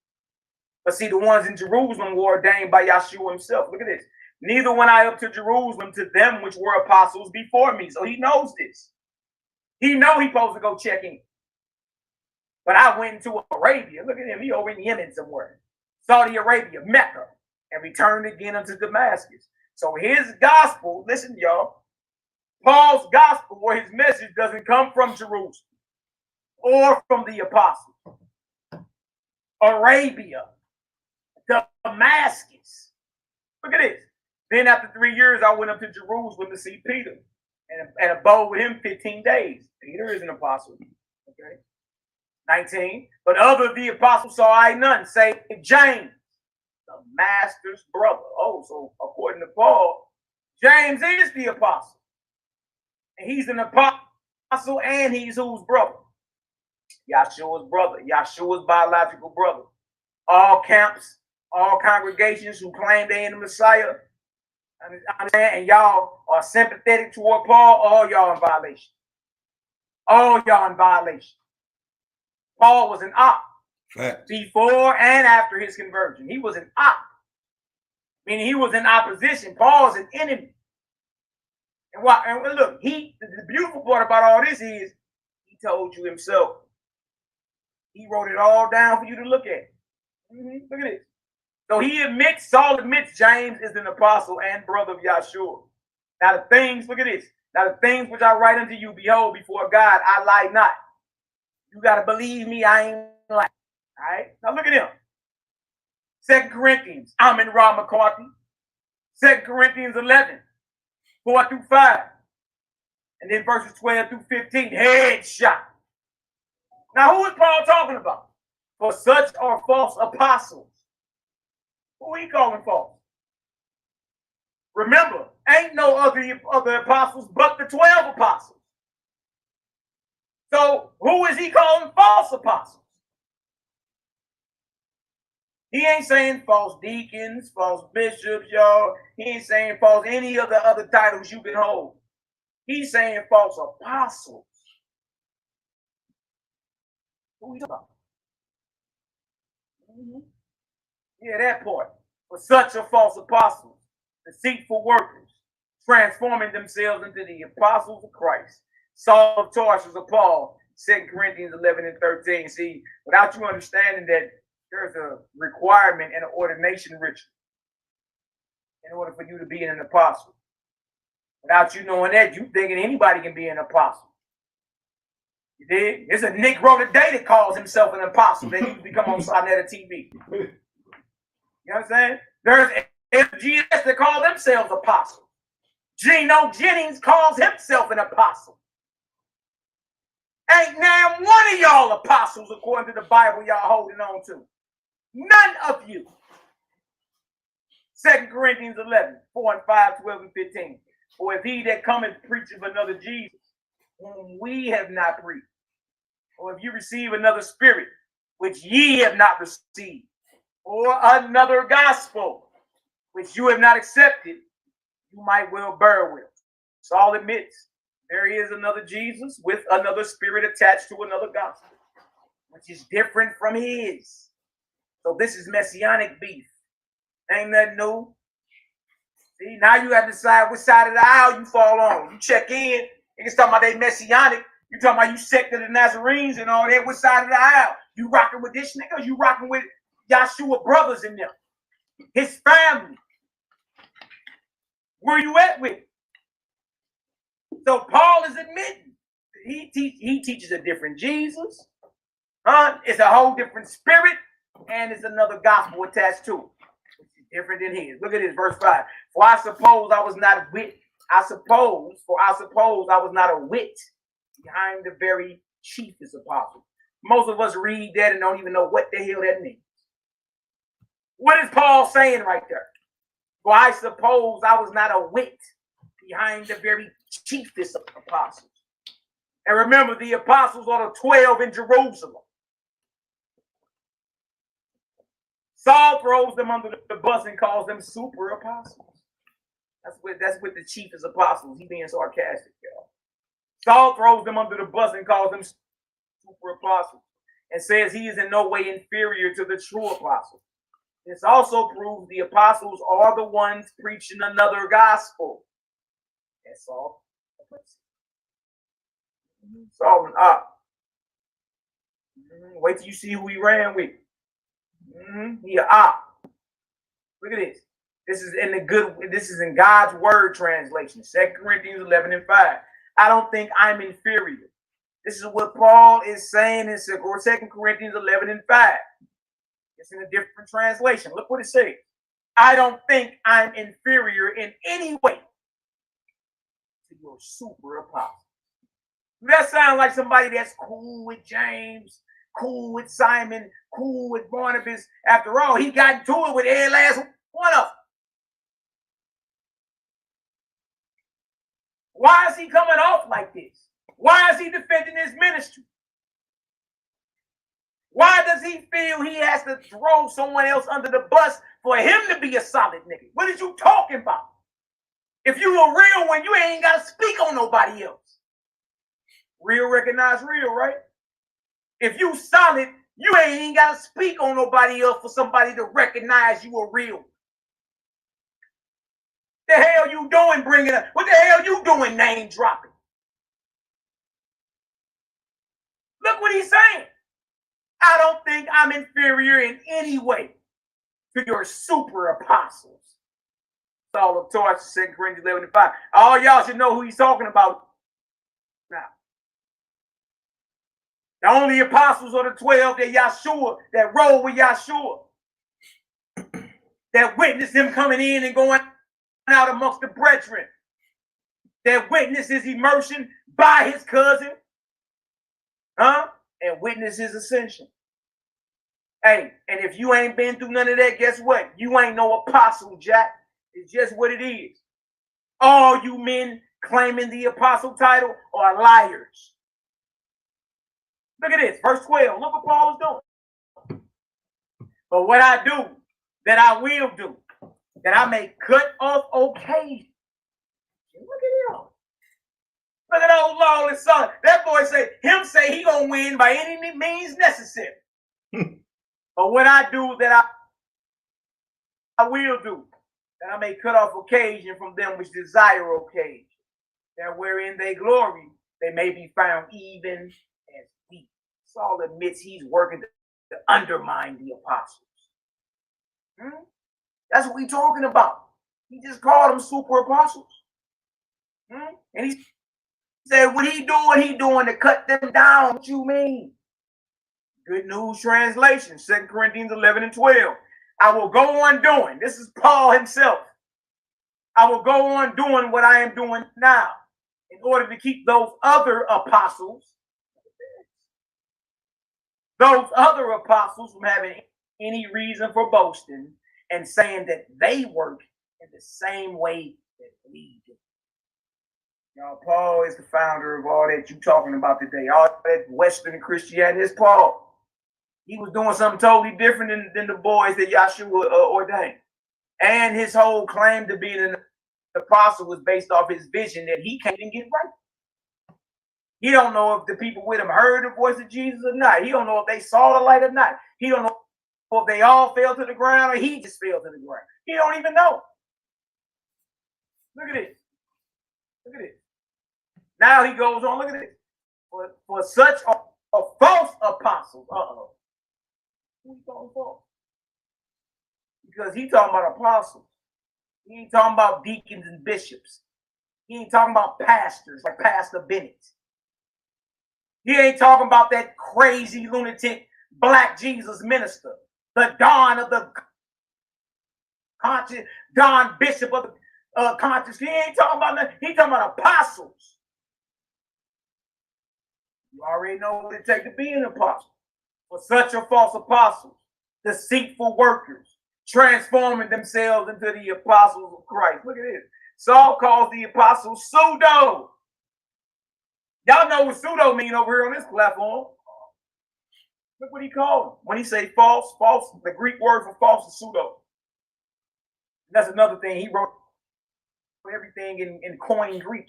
But see, the ones in Jerusalem were ordained by Yahshua himself. Look at this. Neither went I up to Jerusalem to them which were apostles before me. So he knows this. He know he's supposed to go check in. But I went into Arabia. Look at him. He over in Yemen somewhere. Saudi Arabia, Mecca, and returned again unto Damascus. So his gospel, listen, y'all, Paul's gospel or his message doesn't come from Jerusalem or from the apostles. Arabia, Damascus. Look at this. Then after 3 years, I went up to Jerusalem to see Peter and abode with him 15 days. Peter is an apostle. Okay. 19. But other of the apostles saw I none, save James, the master's brother. Oh, so according to Paul, James is the apostle. And he's an apostle and he's whose brother? Yahshua's brother, Yahshua's biological brother. All camps, all congregations who claim they in the Messiah, and y'all are sympathetic toward Paul, all y'all in violation. All y'all in violation. Paul was an op before and after his conversion. He was an op, meaning he was in opposition. Paul is an enemy. And look, the beautiful part about all this is he told you himself. He wrote it all down for you to look at. Look at this. So Saul admits James is an apostle and brother of Yahshua. Now the things, look at this. Now the things which I write unto you, behold, before God, I lie not. You got to believe me, I ain't lying. All right? Now look at him. 2 Corinthians, I'm in Rob McCarthy. 2 Corinthians 11, 4 through 5. And then verses 12 through 15, headshot. Now who is Paul talking about? For such are false apostles. Who he calling false? Remember, ain't no other apostles but the 12 apostles. So who is he calling false apostles? He ain't saying false deacons, false bishops, y'all. He ain't saying false any of the other titles you can hold. He's saying false apostles. Who we talking about? Yeah, that part. For such are false apostles, deceitful workers, transforming themselves into the apostles of Christ. Saul of Tarsus of Paul, 2 Corinthians 11 and 13. See, without you understanding that there's a requirement and an ordination ritual in order for you to be an apostle. Without you knowing that, you thinking anybody can be an apostle. You did? There's a Negro today that calls himself an apostle that used to come on Sonetta TV. You know what I'm saying? There's FGS that call themselves apostles. Geno Jennings calls himself an apostle. Ain't now one of y'all apostles according to the Bible y'all holding on to. None of you. 2 Corinthians 11, 4 and 5, 12 and 15. For if he that cometh preacheth another Jesus, whom we have not preached, or if you receive another spirit, which ye have not received, or another gospel, which you have not accepted, you might well bear with. Saul admits there is another Jesus with another spirit attached to another gospel, which is different from his. So this is messianic beef. Ain't nothing new. See, now you have to decide which side of the aisle you fall on. You check in, niggas talking about they messianic. You talking about you sect of the Nazarenes and all that. Which side of the aisle? You rocking with this nigga or you rocking with Yahshua brothers in them? His family. Where you at with it? So Paul is admitting he teaches a different Jesus. It's a whole different spirit, and it's another gospel attached to it. Different than his. Look at this, verse 5. For I suppose I was not a wit. I suppose I was not a wit behind the very chiefest apostle. Most of us read that and don't even know what the hell that means. What is Paul saying right there? For I suppose I was not a wit behind the very chiefest apostles. And remember, the apostles are the 12 in Jerusalem. Saul throws them under the bus and calls them super apostles. That's with the chiefest apostles. He being sarcastic, y'all. Saul throws them under the bus and calls them super apostles and says he is in no way inferior to the true apostles. This also proves the apostles are the ones preaching another gospel. That's all. Saul and wait till you see who he ran with. He a op. Look at this. This is in God's word translation. 2 Corinthians 11 and 5. I don't think I'm inferior. This is what Paul is saying in 2 Corinthians 11 and 5. It's in a different translation. Look what it says. I don't think I'm inferior in any way to your super apostle. That sounds like somebody that's cool with James, cool with Simon, cool with Barnabas. After all, he got into it with every last one of them. Why is he coming off like this? Why is he defending his ministry? Why does he feel he has to throw someone else under the bus for him to be a solid nigga? What is you talking about? If you a real one, you ain't got to speak on nobody else. Real recognize real, right? If you solid, you ain't got to speak on nobody else for somebody to recognize you a real. The hell you doing bringing up? What the hell you doing name dropping? Look what he's saying. I don't think I'm inferior in any way to your super apostles. Saul of Tarsus, 2 Corinthians 11 and 5. All y'all should know who he's talking about now. The only apostles are the 12 that Yahshua, that roll with Yahshua, that witnessed him coming in and going out amongst the brethren, that witnessed his immersion by his cousin, and witnessed his ascension. Hey, and if you ain't been through none of that, guess what? You ain't no apostle, Jack. It's just what it is. All you men claiming the apostle title are liars. Look at this, verse 12. Look what Paul is doing. But what I do, that I will do, that I may cut off occasion. Look at him. Look at old lawless son. That boy say he gonna win by any means necessary. But what I do that I will do, that I may cut off occasion from them which desire occasion, that wherein they glory, they may be found even as weak. Saul admits he's working to undermine the apostles. That's what we talking about. He just called them super apostles. And he said, what he doing to cut them down. What you mean? Good News Translation, 2 Corinthians 11 and 12. I will go on doing. This is Paul himself. I will go on doing what I am doing now in order to keep those other apostles from having any reason for boasting and saying that they work in the same way that we do. Y'all, Paul is the founder of all that you talking about today. All that Western Christianity is Paul. He was doing something totally different than the boys that Yahshua ordained. And his whole claim to being an apostle was based off his vision that he can't even get right. He don't know if the people with him heard the voice of Jesus or not. He don't know if they saw the light or not. He don't know if they all fell to the ground or he just fell to the ground. He don't even know. Look at this. Look at this. Now he goes on. Look at this. For such a false apostle. Who he talking about? Because he talking about apostles. He ain't talking about deacons and bishops. He ain't talking about pastors like Pastor Bennett. He ain't talking about that crazy lunatic black Jesus minister, the Don of the conscience, Don Bishop of the conscience. He ain't talking about that. He talking about apostles. You already know what it takes to be an apostle. For such a false apostles, deceitful workers, transforming themselves into the apostles of Christ. Look at this. Saul calls the apostles pseudo. Y'all know what pseudo mean over here on this platform. Look what he called them. When he say false, the Greek word for false is pseudo. That's another thing. He wrote everything in Koine Greek.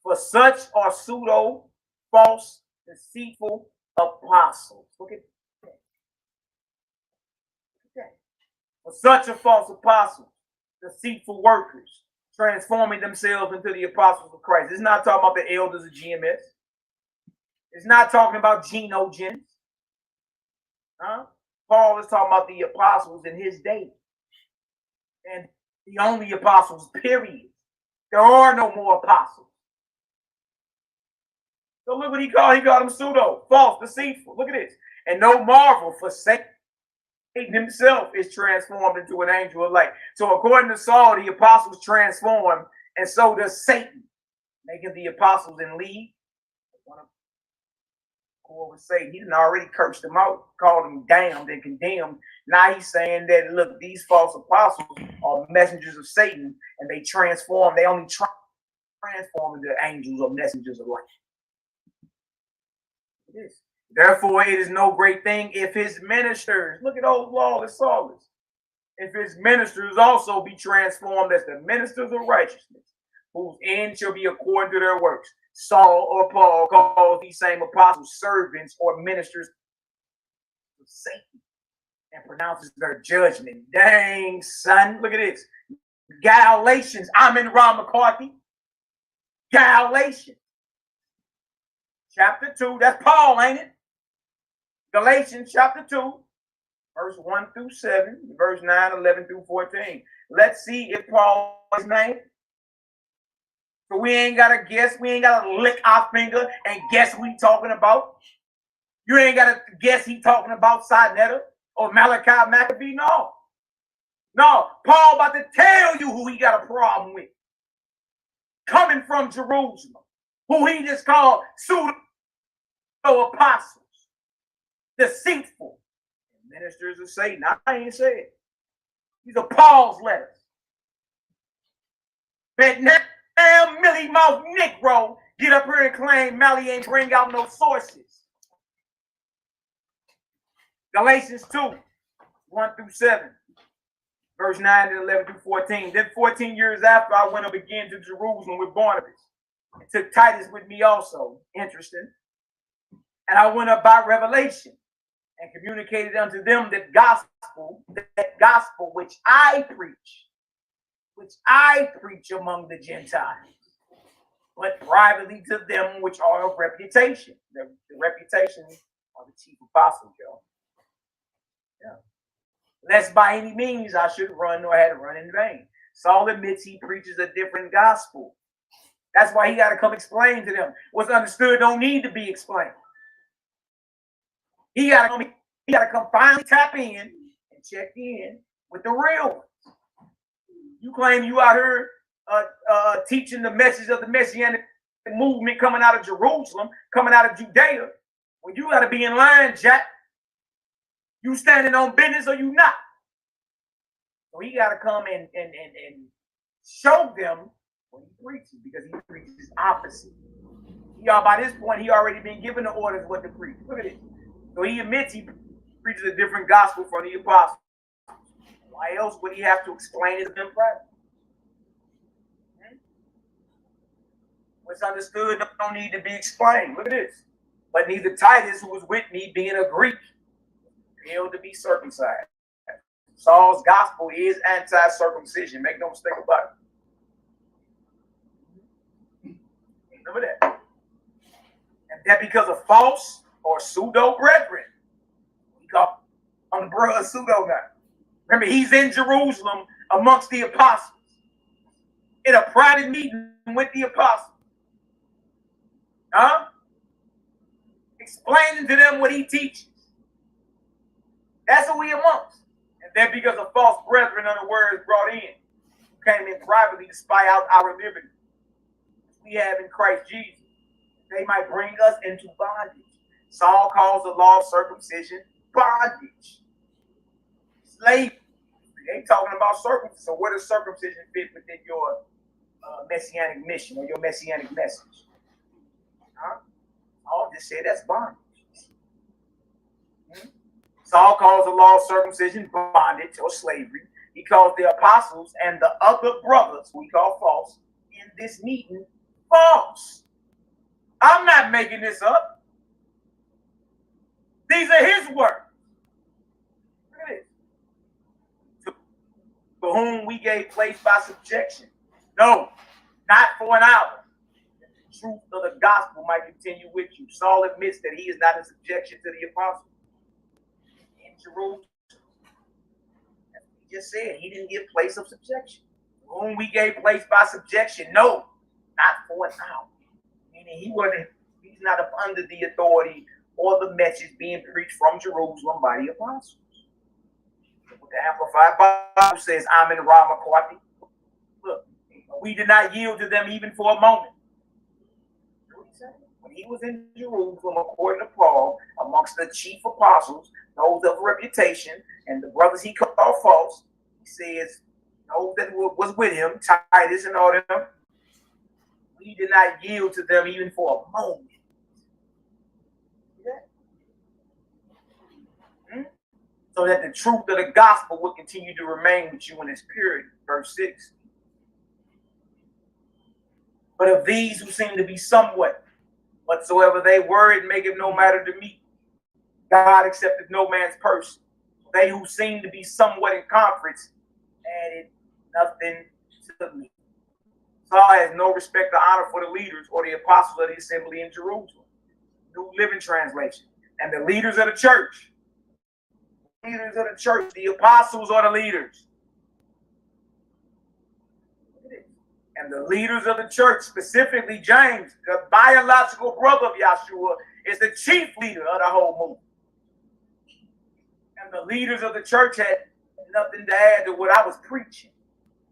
For such are pseudo, false, deceitful apostles. Look at that. For such a false apostle, deceitful workers, transforming themselves into the apostles of Christ. It's not talking about the elders of GMS. It's not talking about genogens. Paul is talking about the apostles in his day. And the only apostles, period. There are no more apostles. So look what he called. He called them pseudo, false, deceitful. Look at this. And no marvel, for Satan himself is transformed into an angel of light. So according to Saul, the apostles transform, and so does Satan, making the apostles in league. Over Satan, he didn't already cursed them out, called them damned and condemned. Now he's saying that, look, these false apostles are messengers of Satan, and they transform. They only transform into angels or messengers of light. Yes. Therefore, it is no great thing if his ministers, look at old lawless Saul, if his ministers also be transformed as the ministers of righteousness, whose end shall be according to their works. Saul or Paul calls these same apostles servants or ministers of Satan and pronounces their judgment. Dang, son, look at this. Galatians, I'm in Ron McCarthy. Galatians. Chapter 2, that's Paul, ain't it? Galatians chapter 2, verse 1 through 7, verse 9, 11 through 14. Let's see if Paul is named. So we ain't got to guess. We ain't got to lick our finger and guess who he talking about. You ain't got to guess he talking about Sinetta or Malachi Maccabee. No. No, Paul about to tell you who he got a problem with. Coming from Jerusalem, who he just called pseudo apostles, deceitful ministers of Satan. I ain't say it. These are Paul's letters. But now Millie Mouth Negro get up here and claim Mally ain't bring out no sources. Galatians 2, 1 through 7. Verse 9 and 11 through 14. Then 14 years after, I went up again to Jerusalem with Barnabas, and took Titus with me also. Interesting. And I went up by revelation, and communicated unto them that gospel which I preach among the Gentiles, but privately to them which are of reputation. The reputation of the chief apostles, y'all. Yeah. Lest by any means I should run nor had run in vain. Saul admits he preaches a different gospel. That's why he got to come explain to them. What's understood don't need to be explained. He got to come finally tap in and check in with the real ones. You claim you out here teaching the message of the Messianic movement coming out of Jerusalem, coming out of Judea. Well, you got to be in line, Jack. You standing on business or you not? So he got to come and show them what he preaches, because he preaches opposite. By this point, he already been given the orders what to preach. Look at it. So he admits he preaches a different gospel from the apostles. Why else would he have to explain it to them privately? What's understood don't need to be explained. Look at this. But neither Titus, who was with me, being a Greek, failed to be circumcised. Saul's gospel is anti-circumcision. Make no mistake about it. Remember that. And that because of false or pseudo brethren. We call them brother pseudo now. Remember, he's in Jerusalem amongst the apostles, in a private meeting with the apostles. Explaining to them what he teaches. That's who he amongst. And then because of false brethren, unawares brought in, who came in privately to spy out our liberty we have in Christ Jesus, they might bring us into bondage. Saul calls the law of circumcision bondage. Slavery. They ain't talking about circumcision. So where does circumcision fit within your messianic mission or your messianic message? Saul just said that's bondage. Saul calls the law of circumcision bondage or slavery. He calls the apostles and the other brothers, who we call false, in this meeting false. I'm not making this up. These are his words. Look at this. To whom we gave place by subjection. No, not for an hour. The truth of the gospel might continue with you. Saul admits that he is not in subjection to the apostles in Jerusalem. As he just said, he didn't give place of subjection. To whom we gave place by subjection. No, not for an hour. Meaning he's not up under the authority or the message being preached from Jerusalem by the apostles. What the Amplified Bible says, I'm in Rama Kwati. Look, we did not yield to them even for a moment. When he was in Jerusalem, according to Paul, amongst the chief apostles, those of reputation, and the brothers he called false, he says, those that was with him, Titus and all them, we did not yield to them even for a moment. So that the truth of the gospel will continue to remain with you in its purity. Verse 6. But of these who seem to be somewhat, whatsoever they were, it maketh no matter to me. God accepted no man's person. They who seem to be somewhat in conference added nothing to me. Saul has no respect or honor for the leaders or the apostles of the assembly in Jerusalem. New Living Translation. And the leaders of the church. Leaders of the church, the apostles are the leaders. And the leaders of the church, specifically James, the biological brother of Yahshua, is the chief leader of the whole movement. And the leaders of the church had nothing to add to what I was preaching.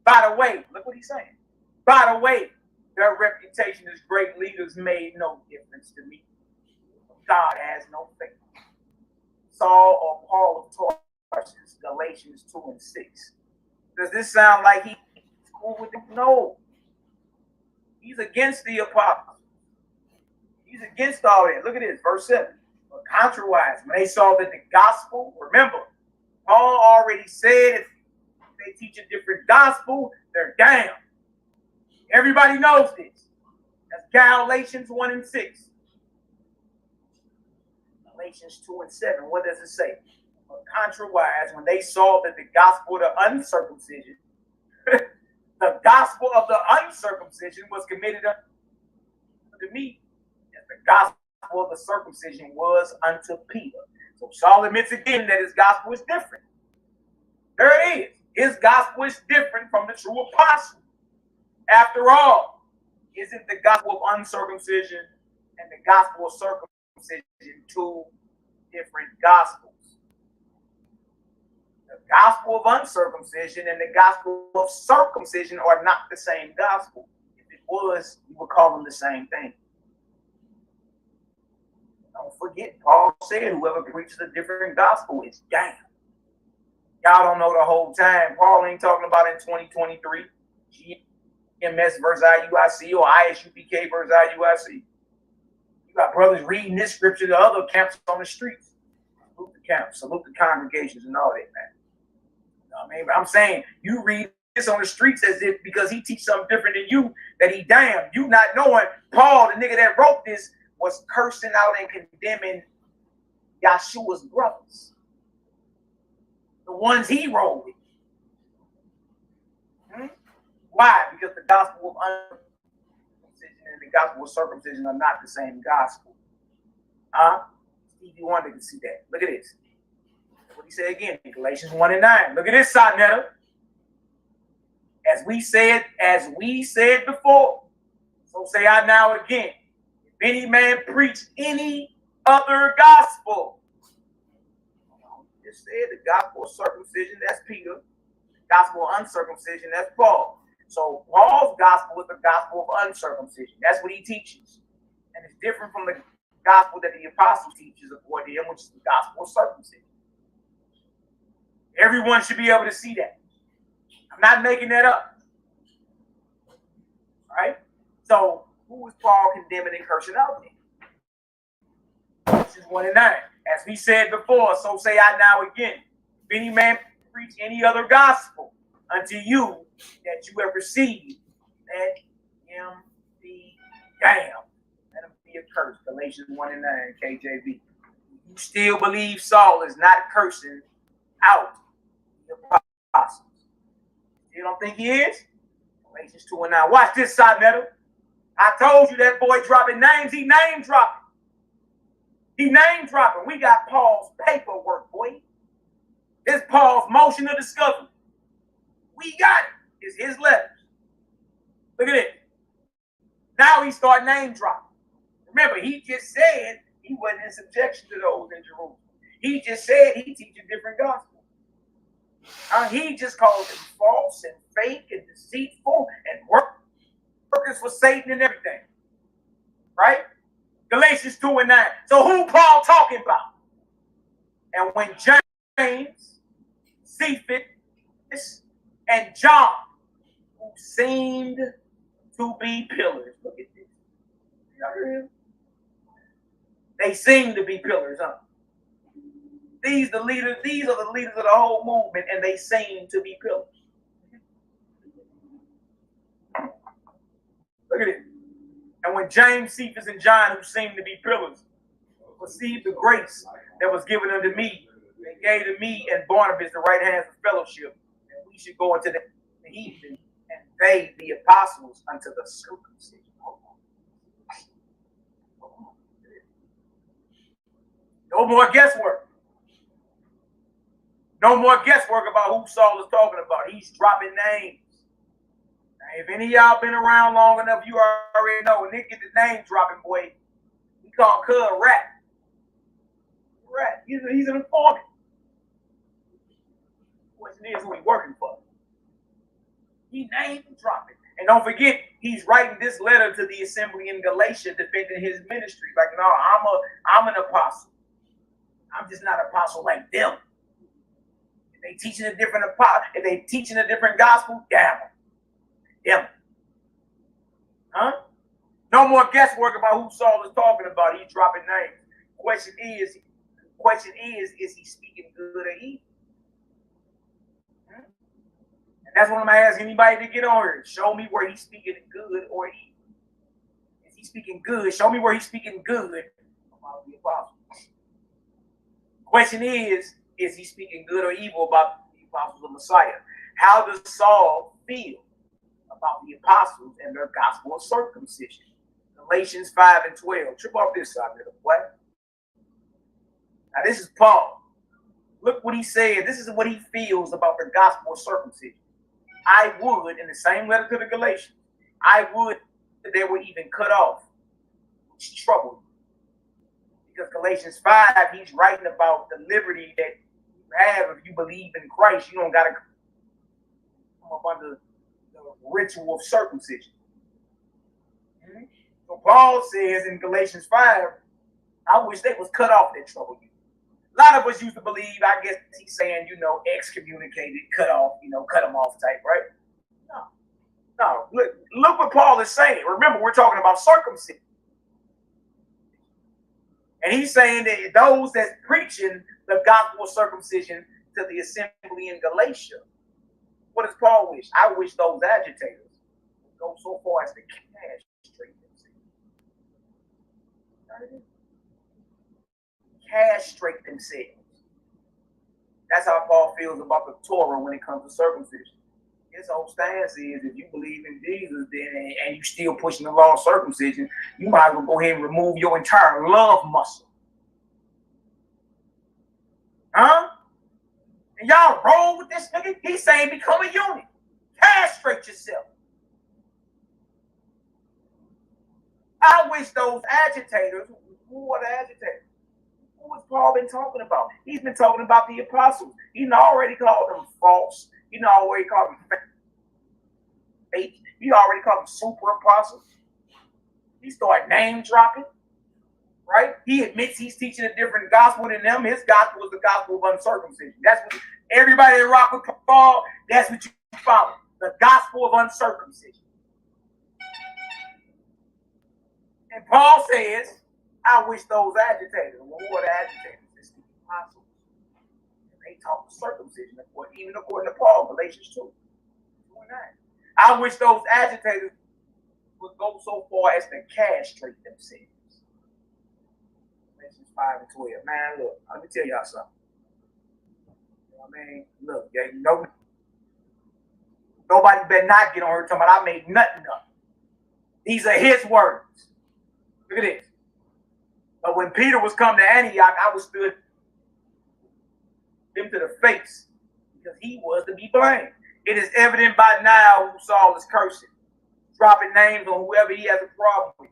By the way, look what he's saying. By the way, their reputation as great leaders made no difference to me. God has no faith. Saul or Paul of Tarsus, Galatians 2 and 6. Does this sound like he's cool with it? No. He's against the apostles. He's against all that. Look at this, verse 7. But contrariwise, when they saw that the gospel, remember, Paul already said if they teach a different gospel, they're damned. Everybody knows this. That's Galatians 1 and 6. Galatians 2 and 7. What does it say? Contrariwise, when they saw that the gospel of the uncircumcision, the gospel of the uncircumcision was committed unto me, as the gospel of the circumcision was unto Peter. So Saul admits again that his gospel is different. There it is. His gospel is different from the true apostle. After all, isn't the gospel of uncircumcision and the gospel of circumcision two different gospels? The gospel of uncircumcision and the gospel of circumcision are not the same gospel. If it was, you would call them the same thing. Don't forget, Paul said whoever preaches a different gospel is damned. Y'all don't know the whole time. Paul ain't talking about in 2023. GMS versus IUIC or ISUPK versus IUIC. You got brothers reading this scripture to other camps on the streets. Salute the camps, salute the congregations and all that, man. You know what I mean? But I'm saying you read this on the streets as if because he teach something different than you, that he damned. You not knowing Paul, the nigga that wrote this, was cursing out and condemning Yahshua's brothers. The ones he wrote with. Why? Because the gospel of uncircumcision and the gospel of circumcision are not the same gospel. Stevie Wonder can see that. Look at this. What he said again in Galatians 1 and 9. Look at this, Sonetta. As we said before, so say I now again. If any man preach any other gospel, just said the gospel of circumcision, that's Peter. The gospel of uncircumcision, that's Paul. So Paul's gospel is the gospel of uncircumcision. That's what he teaches. And it's different from the gospel that the apostle teaches according to him, which is the gospel of circumcision. Everyone should be able to see that. I'm not making that up. All right? So who is Paul condemning and cursing out then? This is 1 and 9. As we said before, so say I now again. If any man preach any other gospel unto you that you have received, let him be damned. Let him be accursed. Galatians 1 and 9, KJV. You still believe Saul is not cursing out the apostles? You don't think he is? Galatians 2 and 9. Watch this, Sonetta. I told you that boy dropping names. He name dropping. He name dropping. We got Paul's paperwork, boy. This Paul's motion of discovery. We got it. It's his letters. Look at it. Now he start name dropping. Remember, he just said he wasn't in subjection to those in Jerusalem. He just said he teaches different gospel. He just calls them false and fake and deceitful and workers for Satan and everything. Right? Galatians 2 and 9. So who Paul talking about? And when James, Cephas, and John, who seemed to be pillars. Look at this. Y'all hear him? They seem to be pillars, huh? These are the leaders of the whole movement, and they seem to be pillars. Look at it. And when James, Cephas, and John, who seemed to be pillars, received the grace that was given unto me, they gave to me and Barnabas the right hands of fellowship, and we should go into the heathen, and they the apostles unto the circumcision. No more guesswork. No more guesswork about who Saul is talking about. He's dropping names. Now, if any of y'all been around long enough, you already know when they get the name dropping, boy, we call Cud a rat. Rat. He's an informant. The question is who he's working for. He name dropping. And don't forget, he's writing this letter to the assembly in Galatia defending his ministry. Like, no, I'm an apostle. I'm just not an apostle like them. If they teaching a different if they teaching a different gospel, damn them. Damn them. Huh? No more guesswork about who Saul is talking about. He's dropping names. Question is he speaking good or evil? And that's what I'm asking anybody to get on here. Show me where he's speaking good or evil. Is he speaking good? Show me where he's speaking good about the apostles. Question is he speaking good or evil about the apostles of Messiah? How does Saul feel about the apostles and their gospel of circumcision? Galatians 5 and 12. Trip off this side, little boy. Now this is Paul. Look what he said. This is what he feels about the gospel of circumcision. I would, in the same letter to the Galatians, I would that they were even cut off, which troubled me. Because Galatians 5, he's writing about the liberty that you have if you believe in Christ. You don't got to come up under the ritual of circumcision. So Paul says in Galatians 5, I wish they was cut off that trouble you. A lot of us used to believe, I guess he's saying, excommunicated, cut off, cut them off type, right? No. Look what Paul is saying. Remember, we're talking about circumcision. And he's saying that those that's preaching the gospel of circumcision to the assembly in Galatia, what does Paul wish? I wish those agitators would go so far as to castrate themselves. Castrate themselves. That's how Paul feels about the Torah when it comes to circumcision. His whole stance is if you believe in Jesus then and you still pushing the law of circumcision, you might as well go ahead and remove your entire love muscle. Huh? And y'all roll with this nigga? He's saying become a unit. Castrate yourself. I wish those agitators, who are the agitators? Who has Paul been talking about? He's been talking about the apostles. He already called them false. He already called them fake. He already called them super apostles. He started name dropping, right? He admits he's teaching a different gospel than them. His gospel is the gospel of uncircumcision. That's what everybody that rock with Paul, that's what you follow. The gospel of uncircumcision. And Paul says, I wish those agitators, who are the agitators? It's the apostles. And they taught circumcision, even according to Paul, Galatians 2. I wish those agitators would go so far as to castrate themselves. Galatians 5 and 12. Man, look, let me tell y'all something. You know what I mean? Look, nobody better not get on her talking about I made nothing up. These are his words. Look at this. But when Peter was come to Antioch, I withstood him to the face because he was to be blamed. It is evident by now who Saul is cursing, dropping names on whoever he has a problem with.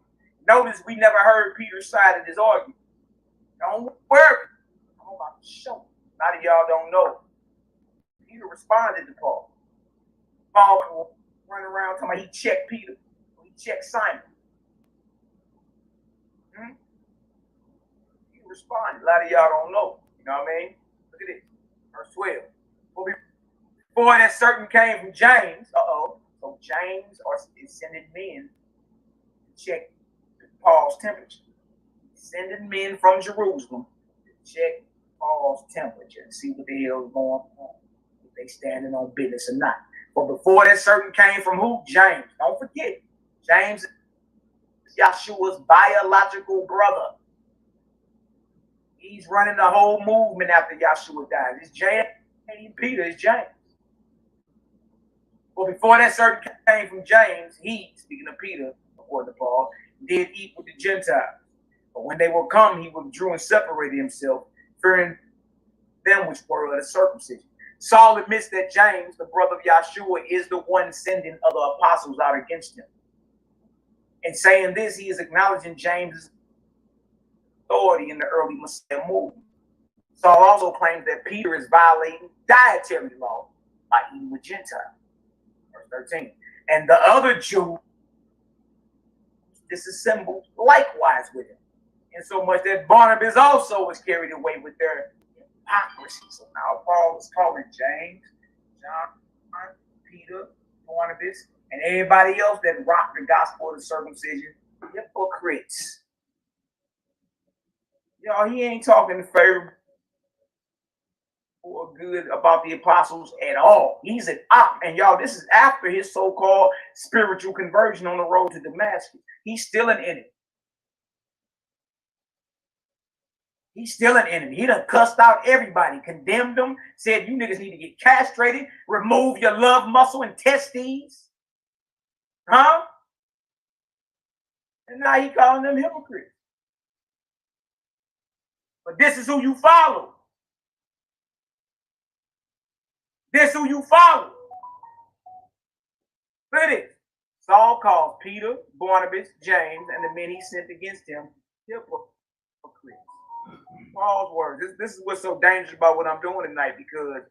Notice we never heard Peter's side of this argument. Don't worry. I'm about to show you. A lot of y'all don't know. Peter responded to Paul. Paul run around talking about he checked Peter. He checked Simon. He responded. A lot of y'all don't know. You know what I mean? Look at this. Verse 12. Before that certain came from James. So James is sending men to check Paul's temperature. He's sending men from Jerusalem to check Paul's temperature and see what the hell is going on. If they standing on business or not. But before that certain came from who? James. Don't forget. James is Yeshua's biological brother. He's running the whole movement after Yeshua died. It's James and Peter. It's James. Well, before that certain came from James, he, speaking of Peter, according to Paul, did eat with the Gentiles. But when they were come, he withdrew and separated himself, fearing them which were of the circumcision. Saul admits that James, the brother of Yeshua, is the one sending other apostles out against him. In saying this, he is acknowledging James' authority in the early Messiah movement. Saul also claims that Peter is violating dietary law by eating with Gentiles. Verse 13. And the other Jew disassembled likewise with him, insomuch that Barnabas also was carried away with their hypocrisy. So now Paul is calling James, John, Peter, Barnabas, and everybody else that rocked the gospel of the circumcision hypocrites. Y'all, he ain't talking in favor of good about the apostles at all. He's an op. And y'all, this is after his so-called spiritual conversion on the road to Damascus. He's still an enemy. He's still an enemy. He done cussed out everybody, condemned them, said you niggas need to get castrated, remove your love muscle and testes. Huh? And now he calling them hypocrites. But this is who you follow. This is who you follow. Look at it. Saul called Peter, Barnabas, James, and the men he sent against him hypocrites. Paul's words. This is what's so dangerous about what I'm doing tonight, because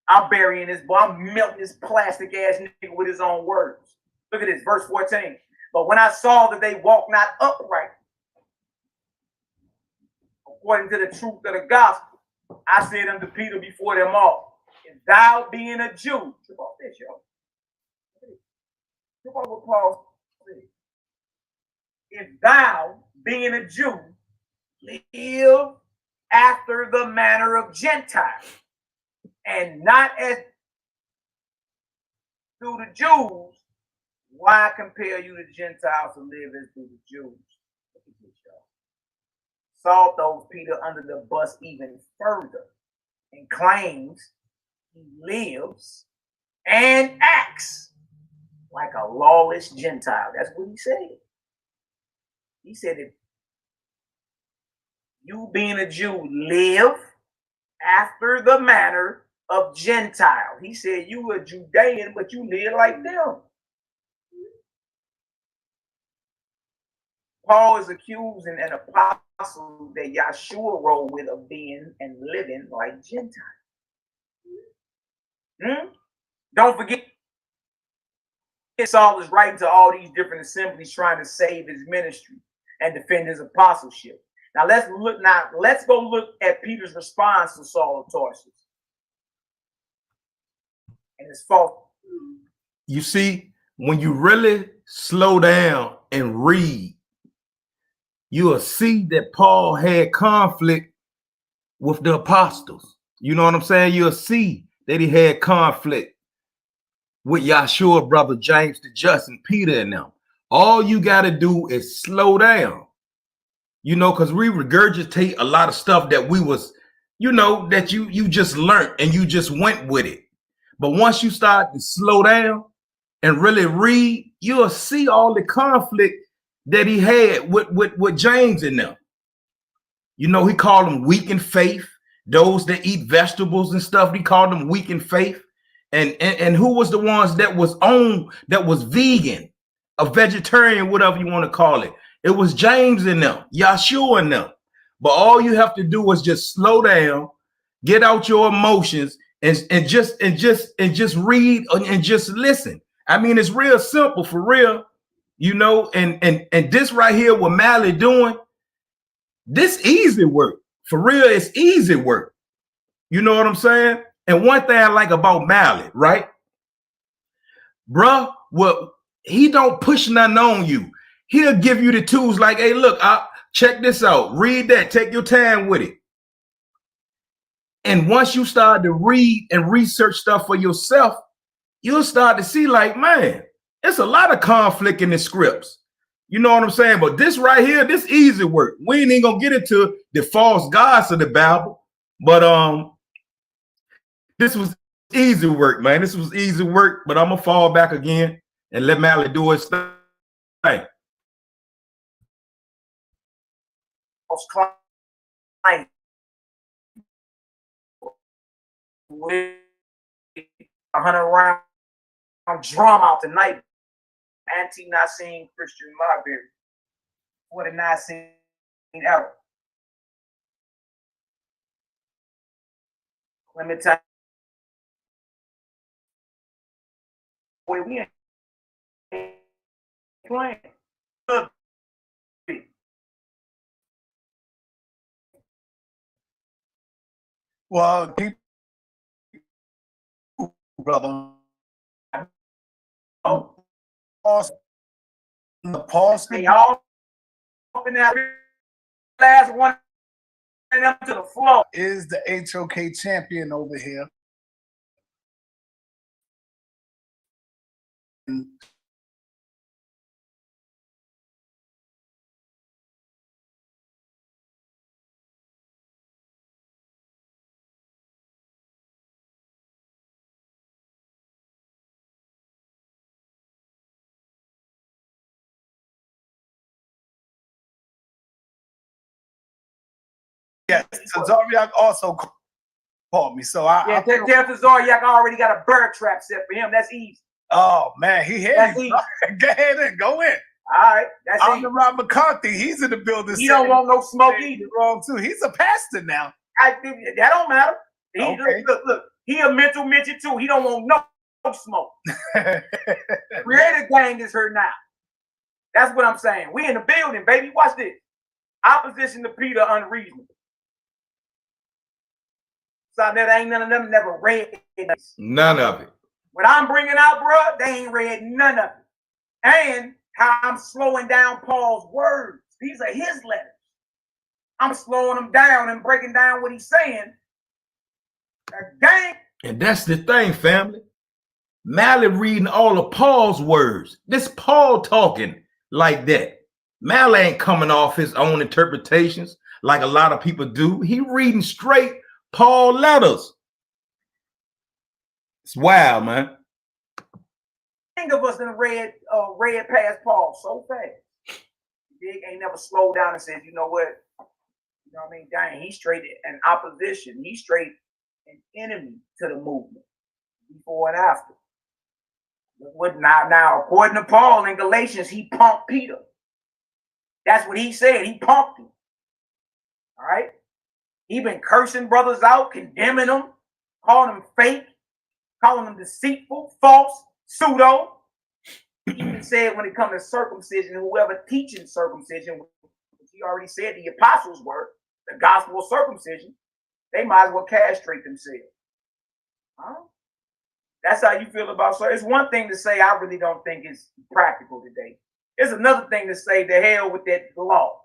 I'm burying this boy. I'm melting this plastic ass nigga with his own words. Look at this, verse 14. But when I saw that they walk not upright, according to the truth of the gospel, I said unto Peter before them all, if thou being a Jew, trip off this, y'all. Trip off what Paul said. If thou being a Jew, live after the manner of Gentiles, and not as do the Jews, why compare you to Gentiles to live as do the Jews? Look at this, y'all. Saul throws Peter under the bus even further and claims he lives and acts like a lawless Gentile. That's what he said. He said, if you being a Jew live after the manner of Gentile. He said you a Judean, but you live like them. Paul is accusing an apostle that Yahshua wrote with of being and living like Gentiles. Don't forget, Saul is writing to all these different assemblies trying to save his ministry and defend his apostleship. Now let's go look at Peter's response to Saul of Tarsus and his fault. You see, when you really slow down and read, you will see that Paul had conflict with the apostles. You know what I'm saying? You'll see that he had conflict with Yahshua, brother James the Just, and Peter and them. All you got to do is slow down. You know, because we regurgitate a lot of stuff that we was, you know, that you just learned and you just went with it. But once you start to slow down and really read, you'll see all the conflict that he had with James and them. You know, he called them weak in faith. Those that eat vegetables and stuff, he called them weak in faith. And who was the ones that was vegan, a vegetarian, whatever you want to call it? It was James and them, Yahshua and them. But all you have to do is just slow down, get out your emotions, and just read and just listen. I mean, it's real simple, for real, you know. And this right here, what Mally doing, this easy work. For real, it's easy work. You know what I'm saying? And one thing I like about Mally, right, bruh, well, he don't push nothing on you. He'll give you the tools like, hey, look, check this out. Read that. Take your time with it. And once you start to read and research stuff for yourself, you'll start to see like, man, it's a lot of conflict in the scripts. You know what I'm saying? But this right here, this easy work. We ain't even gonna get into the false gods of the Bible. But this was easy work, man. This was easy work. But I'm gonna fall back again and let Mally do his thing. Client with 100 round drum out tonight, anti-Nicene Christian library for the Nicene era. Let me tell you, we ain't playing. Well, keep, brother. Pause. They all open that last one them to the floor. Is the HOK champion over here. Yes, Zoriak also called me. So tell Zoriak I already got a bird trap set for him. That's easy. Oh man, he hit That's him. easy. Go ahead and go in. All right, that's I'm easy. the Rob McCarthy. He's in the building. He don't want no smoke either. Wrong too. He's a pastor now. That don't matter. Okay. Look, he a mental midget too. He don't want no smoke. Creative gang is here now. That's what I'm saying. We in the building, baby. Watch this. Opposition to Peter unreasonable. So that ain't none of them never read this. None of it. What I'm bringing out, bro, they ain't read none of it. And how I'm slowing down Paul's words. These are his letters. I'm slowing them down and breaking down what he's saying. Gang. And that's the thing, family. Mally reading all of Paul's words. This Paul talking like that. Mally ain't coming off his own interpretations like a lot of people do. He reading straight Paul letters. It's wild, man. Think of us in read past Paul so fast. Big ain't never slowed down and said, you know what? You know what I mean? Dang, he's straight an opposition. He's straight an enemy to the movement before and after. What now, according to Paul in Galatians, he pumped Peter. That's what he said. He pumped him. All right. He been cursing brothers out, condemning them, calling them fake, calling them deceitful, false, pseudo. He even said when it comes to circumcision, whoever teaching circumcision, which he already said the apostles were, the gospel of circumcision, they might as well castrate themselves. Huh? That's how you feel about so. It's one thing to say I really don't think it's practical today. It's another thing to say the hell with that law.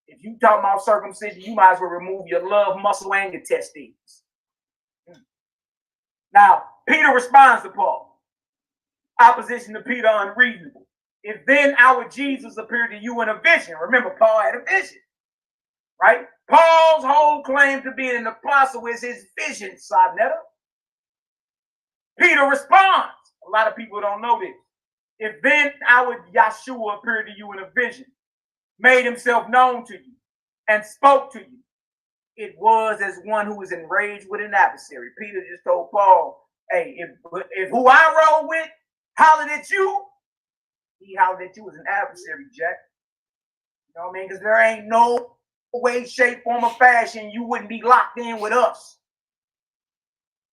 If you talk about circumcision, you might as well remove your love muscle and your testes. Now, Peter responds to Paul. Opposition to Peter unreasonable. If then our Jesus appeared to you in a vision. Remember, Paul had a vision. Right? Paul's whole claim to being an apostle is his vision, Sabnetta. Peter responds. A lot of people don't know this. If then our Yahshua appeared to you in a vision, made himself known to you, and spoke to you, it was as one who was enraged with an adversary. Peter just told Paul, hey, if who I roll with hollered at you, he hollered at you as an adversary, Jack. You know what I mean? Because there ain't no way, shape, form, or fashion you wouldn't be locked in with us.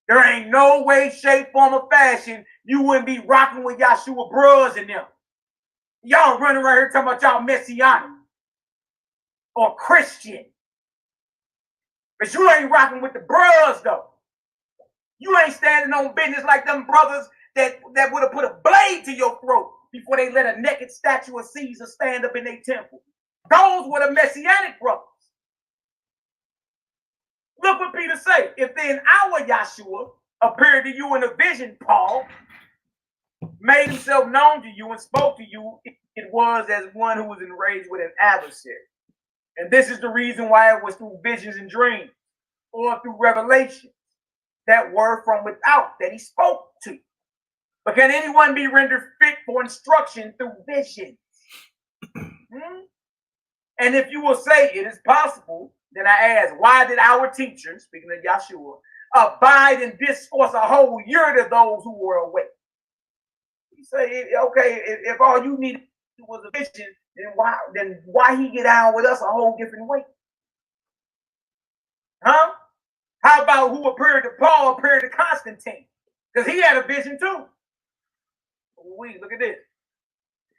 There ain't no way, shape, form, or fashion you wouldn't be rocking with Yahshua bros and them. Y'all running around here talking about y'all messianic or Christian. But you ain't rocking with the bros though. You ain't standing on business like them brothers that would have put a blade to your throat before they let a naked statue of Caesar stand up in their temple. Those were the messianic brothers. Look what Peter say. If then our Yahshua appeared to you in a vision, Paul, made himself known to you and spoke to you, it was as one who was enraged with an adversary. And this is the reason why it was through visions and dreams or through revelations that were from without that he spoke to. But can anyone be rendered fit for instruction through visions? And if you will say it is possible, then I ask, why did our teachers, speaking of Yahshua, abide in discourse a whole year to those who were awake? You say, okay, if all you needed was a vision, then why he get down with us a whole different way? Huh? How about who appeared to Paul appeared to Constantine? Because he had a vision too. Look at this.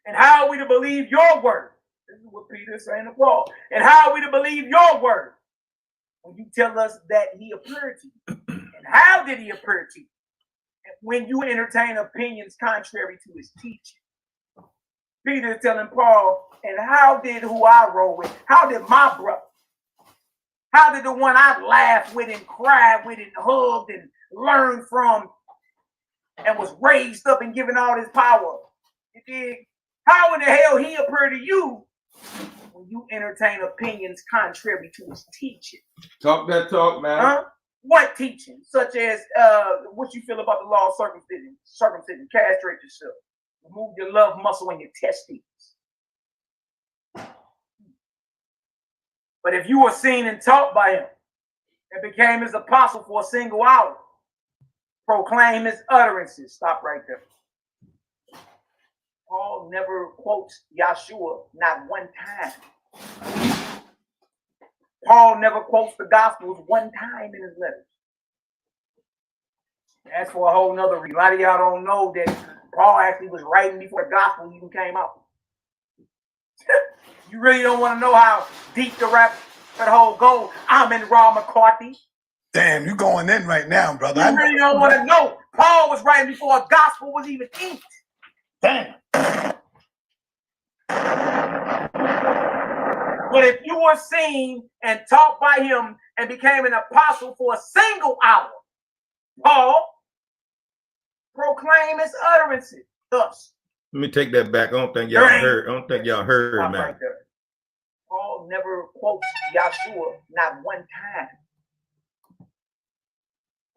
And how are we to believe your word? This is what Peter is saying to Paul. And how are we to believe your word when you tell us that he appeared to you? And how did he appear to you? When you entertain opinions contrary to his teaching. Peter is telling Paul, and how did who I roll with, how did my brother How did the one I laughed with and cried with and hugged and learned from and was raised up and given all this power? You dig? How in the hell he appear to you when you entertain opinions contrary to his teaching? Talk that talk, man. Huh? What teaching? Such as what you feel about the law of circumcision, castrate yourself, remove your love muscle and your testes. But if you were seen and taught by him and became his apostle for a single hour, proclaim his utterances. Stop right there. Paul never quotes Yahshua, not one time. Paul never quotes the Gospels one time in his letters. That's for a whole nother reason. A lot of y'all don't know that Paul actually was writing before the Gospel even came out. You really don't want to know how deep the rabbit hole goes. I'm in Raw McCarthy. Damn, you going in right now, brother. You really don't want to know. Paul was writing before a gospel was even inked. Damn. But if you were seen and taught by him and became an apostle for a single hour, Paul, proclaim his utterances. Thus. Let me take that back. I don't think y'all heard. I don't think y'all heard, man. Right there. Paul never quotes Yahshua, not one time.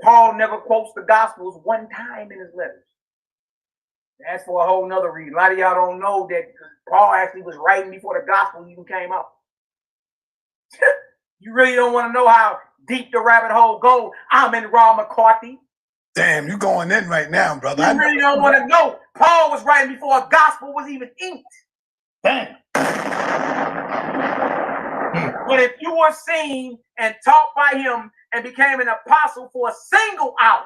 Paul never quotes the Gospels one time in his letters. That's for a whole nother reason. A lot of y'all don't know that Paul actually was writing before the Gospel even came out. You really don't want to know how deep the rabbit hole goes. I'm in Raw McCarthy. Damn, you going in right now, brother. You really don't want to know. Paul was writing before a gospel was even inked. Damn. But if you were seen and taught by him and became an apostle for a single hour,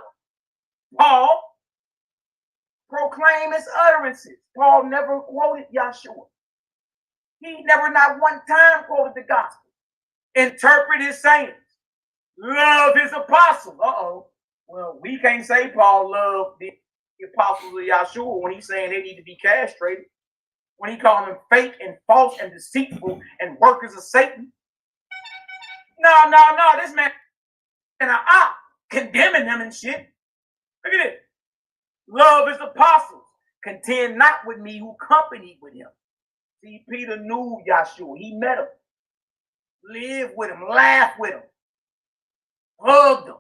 Paul, proclaim his utterances. Paul never quoted Yahshua. He never, not one time, quoted the gospel. Interpret his sayings. Love his apostles. Uh-oh. Well, we can't say Paul loved the apostles of Yahshua when he's saying they need to be castrated. When he called them fake and false and deceitful and workers of Satan. No. This man and I condemning them and shit. Look at it. Love his apostles. Contend not with me who companied with him. See, Peter knew Yahshua. He met him. Lived with him. Laughed with him. Hugged him.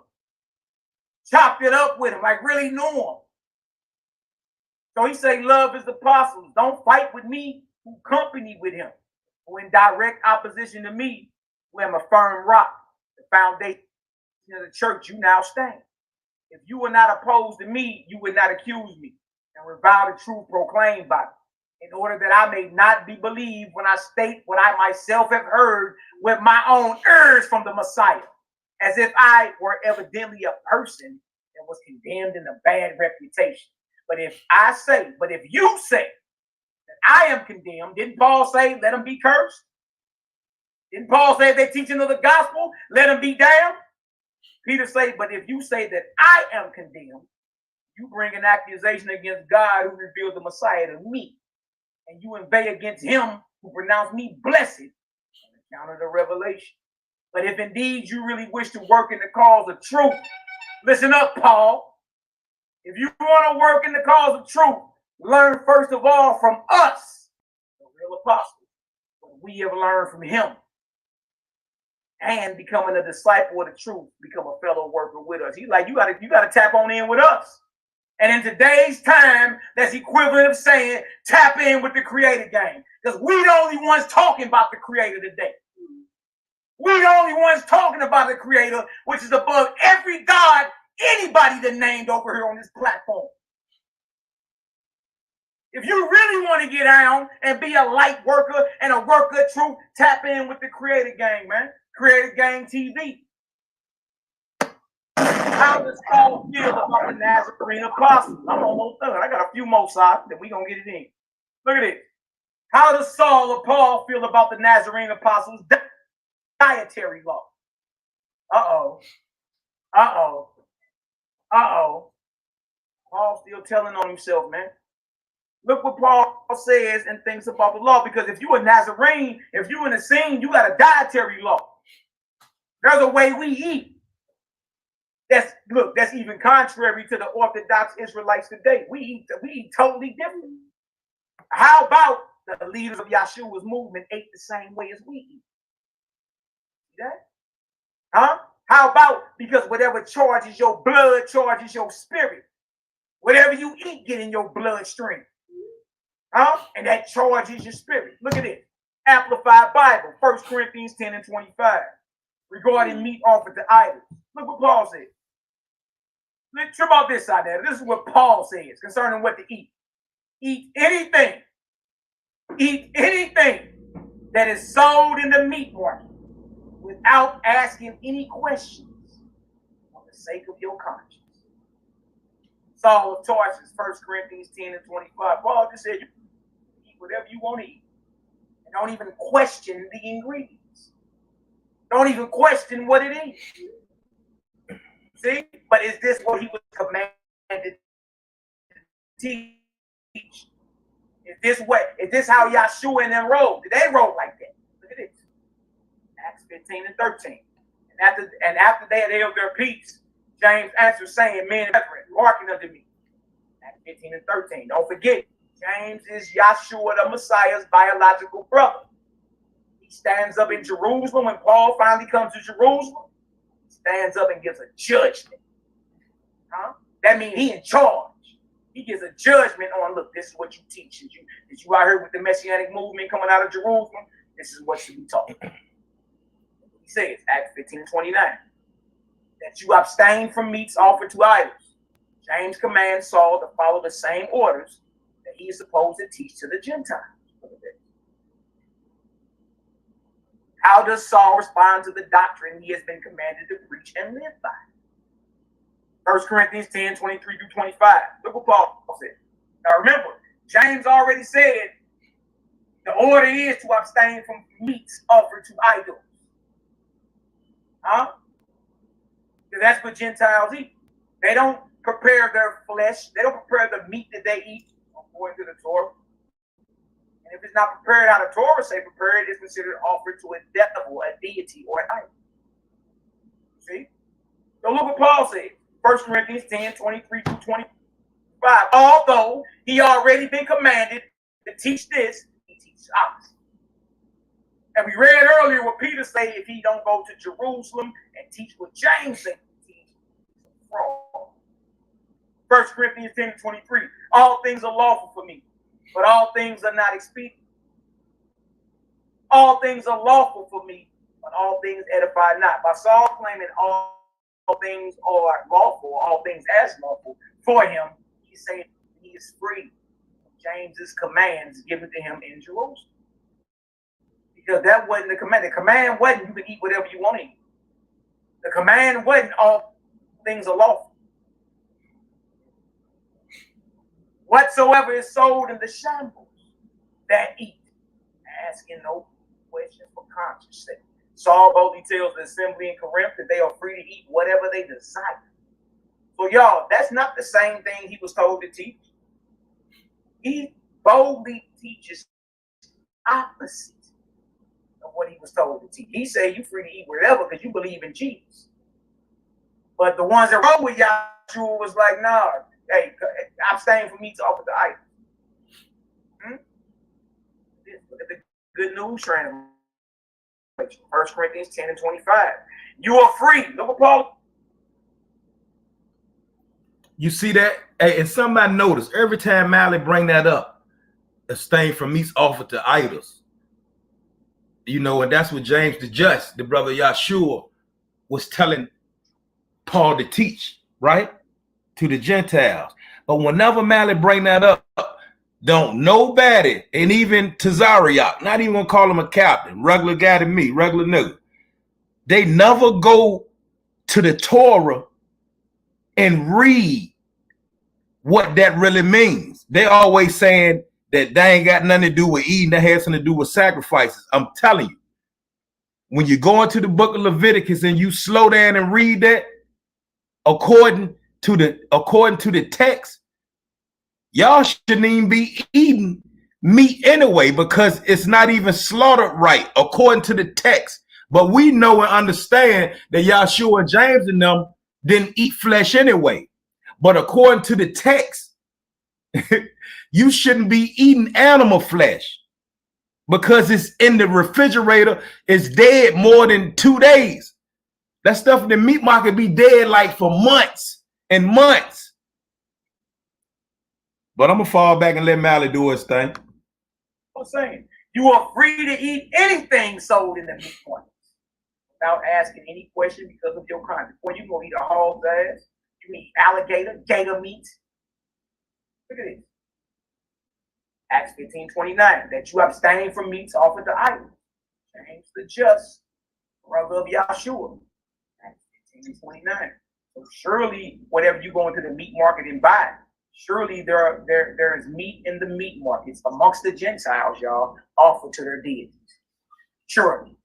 Chopped it up with him. Like really knew him. So he say, love his apostles. Don't fight with me who company with him. Or in direct opposition to me, who am a firm rock, the foundation of the church you now stand. If you were not opposed to me, you would not accuse me and revile the truth proclaimed by me, in order that I may not be believed when I state what I myself have heard with my own ears from the Messiah, as if I were evidently a person that was condemned in a bad reputation. But if you say that I am condemned, didn't Paul say, let them be cursed? Didn't Paul say if they're teaching of the gospel, let them be damned? Peter say, but if you say that I am condemned, you bring an accusation against God who revealed the Messiah to me. And you inveigh against him who pronounced me blessed on account of the revelation. But if indeed you really wish to work in the cause of truth, listen up, Paul. If you want to work in the cause of truth, learn first of all from us, the real apostles, what we have learned from him. And becoming a disciple of the truth, become a fellow worker with us. He's like, you gotta tap on in with us. And in today's time, that's equivalent of saying, tap in with the creator game. Because we the only ones talking about the creator today. We the only ones talking about the creator, which is above every God anybody that named over here on this platform. If you really want to get down and be a light worker and a worker of truth, tap in with the creator gang, man. Creator Gang TV. How does Saul feel about the Nazarene apostles? I'm almost done. I got a few more sides, then we're going to get it in. Look at it. How does Saul or Paul feel about the Nazarene apostles' dietary law? Uh-oh. Paul's still telling on himself, man. Look what Paul says and thinks about the law. Because if you a Nazarene, if you in the scene, you got a dietary law. There's a way we eat. That's even contrary to the Orthodox Israelites today. We eat totally different. How about the leaders of Yahshua's movement ate the same way as we eat? See that? Huh? How about, because whatever charges your blood charges your spirit. Whatever you eat get in your bloodstream. Huh? And that charges your spirit. Look at it. Amplified Bible, 1 Corinthians 10 and 25. Regarding meat offered to idols. Look what Paul said. Let's trim out this side there. This is what Paul says concerning what to eat. Eat anything that is sold in the meat market without asking any questions for the sake of your conscience. Saul of Tarsus, 1 Corinthians 10 and 25. Paul just said, you eat whatever you want to eat. And don't even question the ingredients. Don't even question what it is. See? But is this what he was commanded to teach? Is this how Yahshua and them rolled? Did they roll like that? Look at this. Acts 15 and 13. And after they had held their peace, James answered, saying, men and brethren, hearken unto me. Acts 15 and 13. Don't forget, James is Yahshua the Messiah's biological brother. He stands up in Jerusalem when Paul finally comes to Jerusalem. He stands up and gives a judgment. Huh? That means he in charge. He gives a judgment on, look, this is what you teach. Did you out here with the Messianic movement coming out of Jerusalem? This is what should be taught. He says, Acts 15 and 29, that you abstain from meats offered to idols. James commands Saul to follow the same orders that he is supposed to teach to the Gentiles. How does Saul respond to the doctrine he has been commanded to preach and live by? 1 Corinthians 10, 23 through 25. Look what Paul said. Now remember, James already said the order is to abstain from meats offered to idols. Huh? Because that's what Gentiles eat. They don't prepare their flesh. They don't prepare the meat that they eat according to the Torah. And if it's not prepared how the Torah say prepare it, it's considered offered to a devil, a deity, or an idol. See? So look what Paul said. 1 Corinthians 10, 23 through 25. Although he already been commanded to teach this, he teaches opposite. And we read earlier what Peter said, if he don't go to Jerusalem and teach what James said to teach, fraud. 1 Corinthians 10 and 23. All things are lawful for me, but all things are not expedient. All things are lawful for me, but all things edify not. By Saul claiming all things are lawful, all things as lawful for him, he's saying he is free from James's commands given to him in Jerusalem. Because that wasn't the command. The command wasn't you can eat whatever you want to eat. The command wasn't all things are lawful. Whatsoever is sold in the shambles, that eat, asking no questions for conscience sake. Saul boldly tells the assembly in Corinth that they are free to eat whatever they desire. So y'all, that's not the same thing he was told to teach. He boldly teaches opposite of what he was told to teach. He said you're free to eat whatever because you believe in Jesus. But the ones that roll with Yahshua was like, nah, hey, abstain from meats offered to idols. Look at the Good News translation. 1 Corinthians 10 and 25. You are free. Look what Paul. You see that? Hey, and somebody notice every time Mally bring that up, abstain from meats offered to idols. You know, and that's what James the Just, the brother Yahshua, was telling Paul to teach, right? To the Gentiles. But whenever Mally bring that up, don't nobody, and even Tazariak, not even gonna call him a captain, regular guy to me, regular nigga. They never go to the Torah and read what that really means. They always saying that they ain't got nothing to do with eating, that has something to do with sacrifices. I'm telling you, when you go into the book of Leviticus and you slow down and read that, according to the text, y'all shouldn't even be eating meat anyway because it's not even slaughtered right according to the text. But we know and understand that Yahshua and James and them didn't eat flesh anyway. But according to the text, you shouldn't be eating animal flesh because it's in the refrigerator. It's dead more than 2 days. That stuff in the meat market be dead like for months and months. But I'm going to fall back and let Mally do his thing. I'm saying, you are free to eat anything sold in the meat market without asking any question because of your conscience. Boy, you gonna eat a hog's ass, you eat alligator, gator meat. Look at this. Acts 15:29, that you abstain from meats offered to idols. James the just, brother of Yahshua. Acts 15:29. So surely, whatever you go into the meat market and buy, surely there is meat in the meat markets amongst the Gentiles, y'all, offered to their deities. Surely,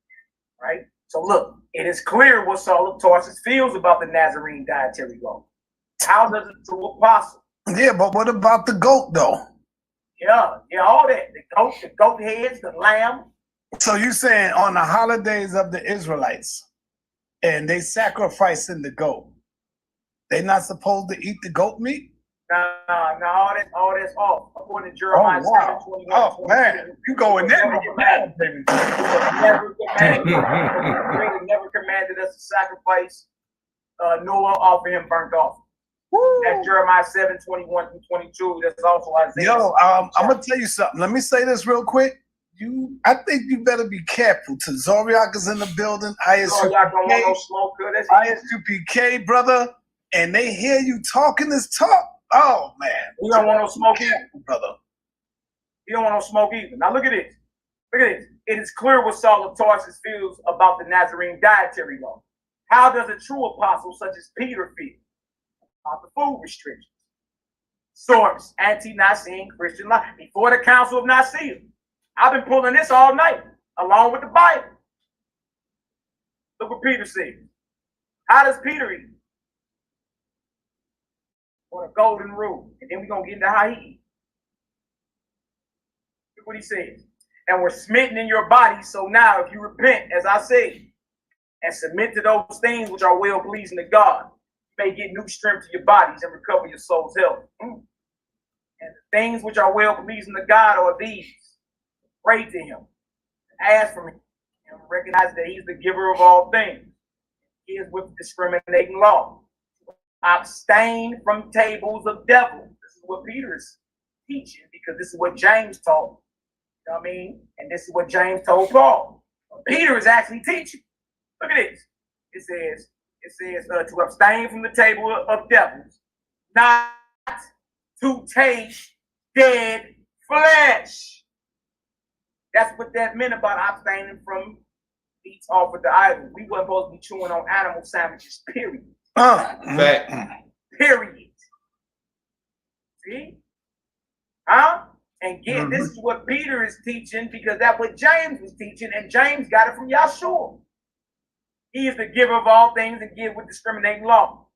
right? So look, it is clear what Saul of Tarsus feels about the Nazarene dietary law. How does a true apostle? Yeah, but what about the goat though? Yeah, all that. The goat heads, the lamb. So you saying on the holidays of the Israelites, and they sacrificing the goat, they not supposed to eat the goat meat? Nah, all that's off. According to Jeremiah 7:21. Oh man, you going there? Never commanded us to sacrifice nor offer him burnt offering. That's Jeremiah 7:21-22. That's also Isaiah. Yo, I'm gonna tell you something. Let me say this real quick. I think you better be careful. Zoriak is in the building. ISUPK, brother, and they hear you talking this talk. Oh man, you don't want no smoke either, brother. You don't want no smoke either. Now look at this. Look at this. It is clear what Saul of Tarsus feels about the Nazarene dietary law. How does a true apostle such as Peter feel about the food restrictions? Source: Anti-Nicene Christian Life. Before the Council of Nicaea. I've been pulling this all night, along with the Bible. Look what Peter says. How does Peter eat? For the golden rule. And then we're going to get into how he eats. Look what he says. And we're smitten in your body, so now if you repent, as I said, and submit to those things which are well-pleasing to God, you may get new strength to your bodies and recover your soul's health. And the things which are well-pleasing to God are these. Pray to him, ask from him, and recognize that he's the giver of all things. He is with discriminating law. Abstain from tables of devils. This is what Peter is teaching, because this is what James taught. You know what I mean? And this is what James told Paul. Peter is actually teaching. Look at this. It says to abstain from the table of devils, not to taste dead flesh. That's what that meant about abstaining from meats offered to idols. We weren't supposed to be chewing on animal sandwiches, period. Period. See? Huh? And again, this is what Peter is teaching, because that's what James was teaching, and James got it from Yahshua. He is the giver of all things and give with discriminating law.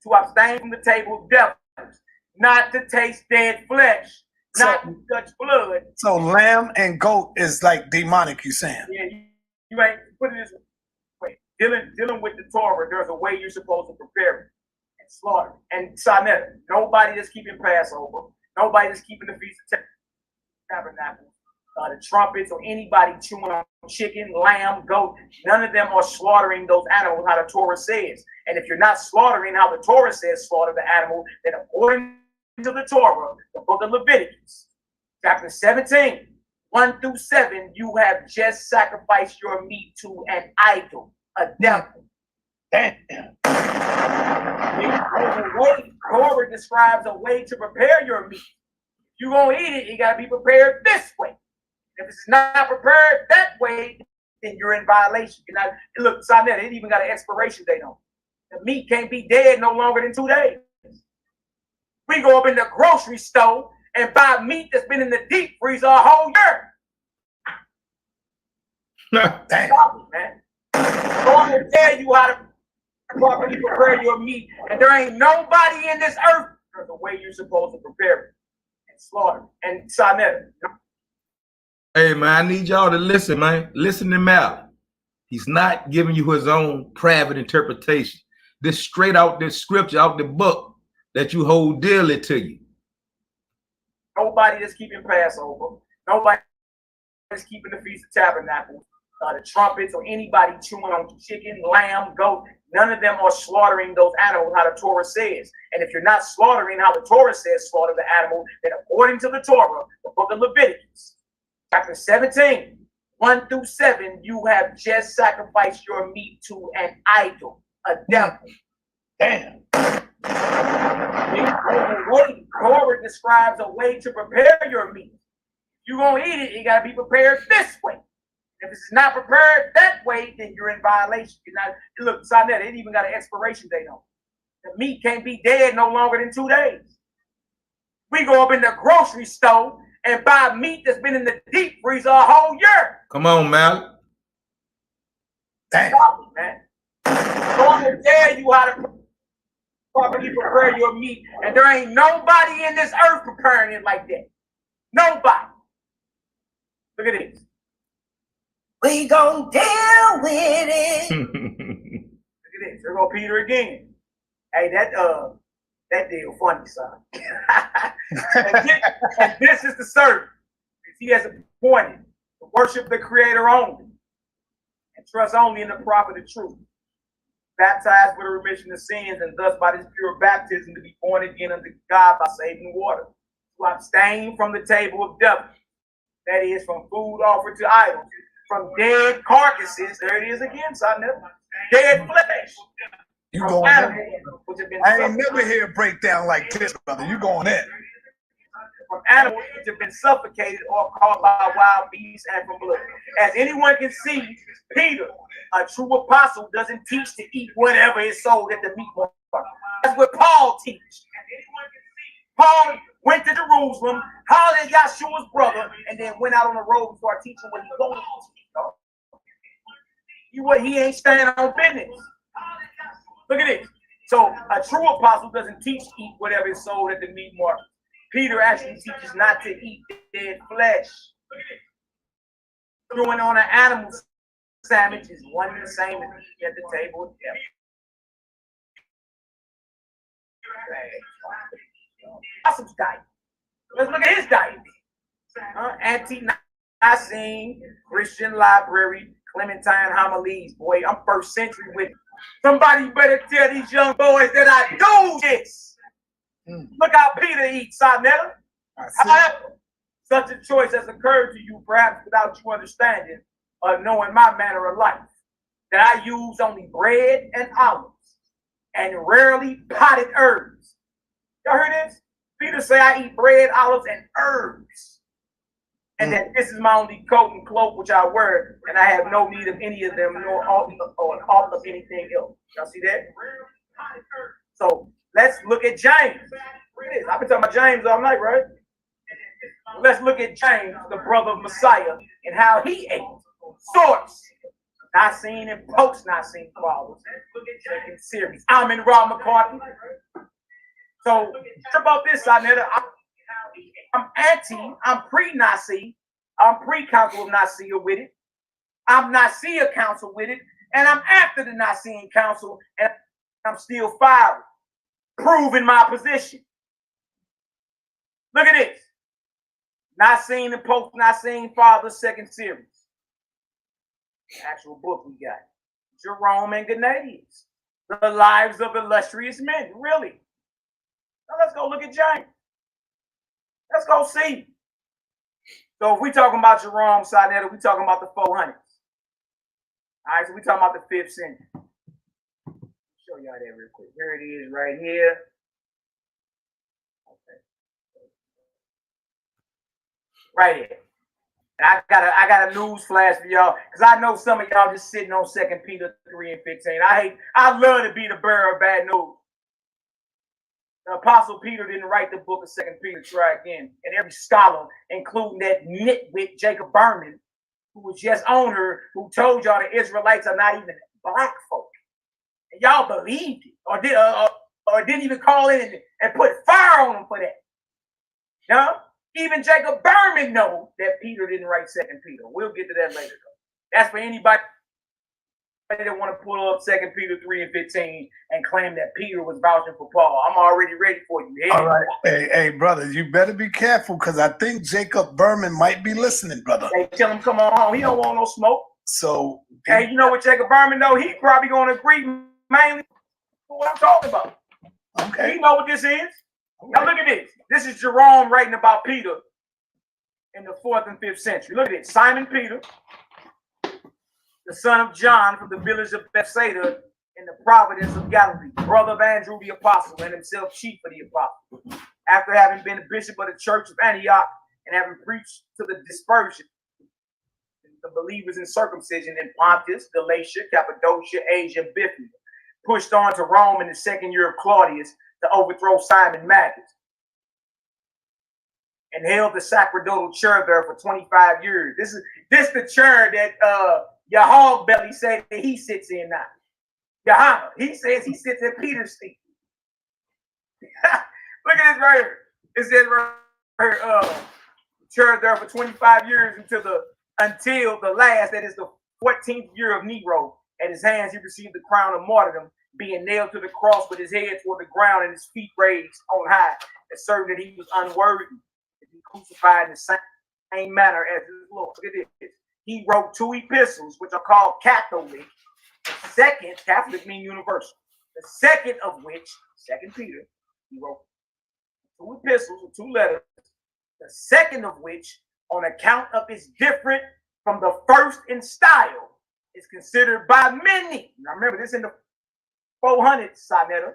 To abstain from the table of devils, not to taste dead flesh, not to touch blood. So lamb and goat is like demonic, you saying? Yeah, you ain't put it this way. Dealing with the Torah, there's a way you're supposed to prepare it and slaughter it. And Sinetta, nobody that's keeping Passover, nobody that's keeping the Feast of Tabernacles, the trumpets, or anybody chewing on chicken, lamb, goat, none of them are slaughtering those animals how the Torah says. And if you're not slaughtering how the Torah says slaughter the animal, then according to the Torah, the book of Leviticus, chapter 17, 1-7, you have just sacrificed your meat to an idol, a devil. Damn. Torah describes a way to prepare your meat. If you're going to eat it, it got to be prepared this way. If it's not prepared that way, then you're in violation. You're not, look, Sonetta, it even got an expiration date on it. The meat can't be dead no longer than 2 days. We go up in the grocery store and buy meat that's been in the deep freezer a whole year. Damn. Stop it, man. I'm going to tell you how to properly prepare your meat, and there ain't nobody in this earth the way you're supposed to prepare it and slaughter it. And Sonetta. Hey man, I need y'all to listen, man. Listen to Mal. He's not giving you his own private interpretation. This straight out this scripture, out the book that you hold dearly to you. Nobody that's keeping Passover. Nobody that's keeping the Feast of Tabernacles. The trumpets or anybody chewing on chicken, lamb, goat. None of them are slaughtering those animals how the Torah says. And if you're not slaughtering how the Torah says slaughter the animal, then according to the Torah, the book of Leviticus, chapter 17, 1 through 7, you have just sacrificed your meat to an idol, a devil. Damn. Torah describes a way to prepare your meat. If you're going to eat it, you got to be prepared this way. If it's not prepared that way, then you're in violation. You're not. Look, Sonnet, it even got an expiration date on it. The meat can't be dead no longer than 2 days. We go up in the grocery store and buy meat that's been in the deep freezer a whole year. Come on, Mal. Damn. Stop it, man. So I'm gonna tell you how to properly prepare your meat, and there ain't nobody in this earth preparing it like that. Nobody. Look at this. We gon' deal with it. Look at this. There go Peter again. Hey, that deal funny, son. and this is the servant. He has appointed to worship the Creator only and trust only in the prophet of truth. Baptized with a remission of sins, and thus by this pure baptism to be born again unto God by saving water. To abstain from the table of devils, that is, from food offered to idols, from dead carcasses. There it is again, son. Dead flesh. You going in? I ain't never hear a breakdown like this, brother. You going in? From animals which have been suffocated or caught by wild beasts and from blood. As anyone can see, Peter, a true apostle, doesn't teach to eat whatever is sold at the meat market. That's what Paul teaches. Paul went to Jerusalem, hollered at Yahshua's brother, and then went out on the road and started teaching what he's going to teach. He ain't standing on business. Look at this. So a true apostle doesn't teach to eat whatever is sold at the meat market. Peter actually teaches not to eat dead flesh. Throwing on an animal sandwich is one and the same as eating at the table of death. Awesome diet. Let's look at his diet. Anti-Nicene Christian Library, Clementine homilies. Boy, I'm first century with it. Somebody better tell these young boys that I do this. Look how Peter eats, Sonetta. However, such a choice has occurred to you, perhaps without you understanding or knowing my manner of life, that I use only bread and olives and rarely potted herbs. Y'all heard this? Peter say I eat bread, olives, and herbs. And that this is my only coat and cloak which I wear, and I have no need of any of them, nor all of anything else. Y'all see that? So let's look at James. I've been talking about James all night, right? Let's look at James, the brother of Messiah, and how he ate. Source. Nicene and post-Nicene fathers. Second series. I'm in Rob McCarthy. So, what about this, Sonetta? I'm pre-Nicene. I'm pre-Council of Nicaea with it. I'm Nicaea Council with it. And I'm after the Nicene Council, and I'm still firing, proving my position. Look at this. Nicene and post-Nicene fathers, second series. Actual book we got. Jerome and Gennadius. The lives of illustrious men. Really? Now let's go look at James. Let's go see. So if we talking about Jerome, Sonetta, we talking about the 400s. All right, so we talking about the 5th century. Show y'all that real quick. Here it is right here. Okay. Right here. And I got a news flash for y'all, because I know some of y'all just sitting on 2 Peter 3 and 15. I love to be the bearer of bad news. The Apostle Peter didn't write the book of 2 Peter, try again. And every scholar, including that nitwit Jacob Berman, who was just on her, who told y'all the Israelites are not even black folk. And y'all believed it, or didn't even call in and put fire on them for that. No? Even Jacob Berman knows that Peter didn't write 2 Peter. We'll get to that later, though. That's for anybody that want to pull up 2 Peter 3:15 and claim that Peter was vouching for Paul, I'm already ready for you. All right. Hey, brother, you better be careful because I think Jacob Berman might be listening, brother. Hey, tell him come on home. He don't want no smoke. So, hey, you know what Jacob Berman though? He probably going to agree mainly for what I'm talking about. Okay. You know what this is? Now look at this. This is Jerome writing about Peter in the 4th and 5th century. Look at it. Simon Peter, the son of John from the village of Bethsaida in the province of Galilee, brother of Andrew the apostle, and himself chief of the apostles. After having been a bishop of the church of Antioch and having preached to the dispersion, the believers in circumcision in Pontus, Galatia, Cappadocia, Asia, and Bithynia, pushed on to Rome in the 2nd year of Claudius to overthrow Simon Magus, and held the sacerdotal chair there for 25 years. This the chair that your hog belly said that he sits in now. Yahama, he says he sits at Peter's seat. Look at this right here. It says right here, chair there for 25 years until the last, that is the 14th year of Nero. At his hands he received the crown of martyrdom, being nailed to the cross with his head toward the ground and his feet raised on high, asserting that he was unworthy to be crucified in the same manner as his Lord. Look at this. He wrote 2 epistles, which are called Catholic. The second, Catholic means universal. The second of which, 2 Peter, he wrote 2 epistles or 2 letters. The second of which, on account of its different from the first in style, is considered by many. Now remember, this in the 400s, Sonetta.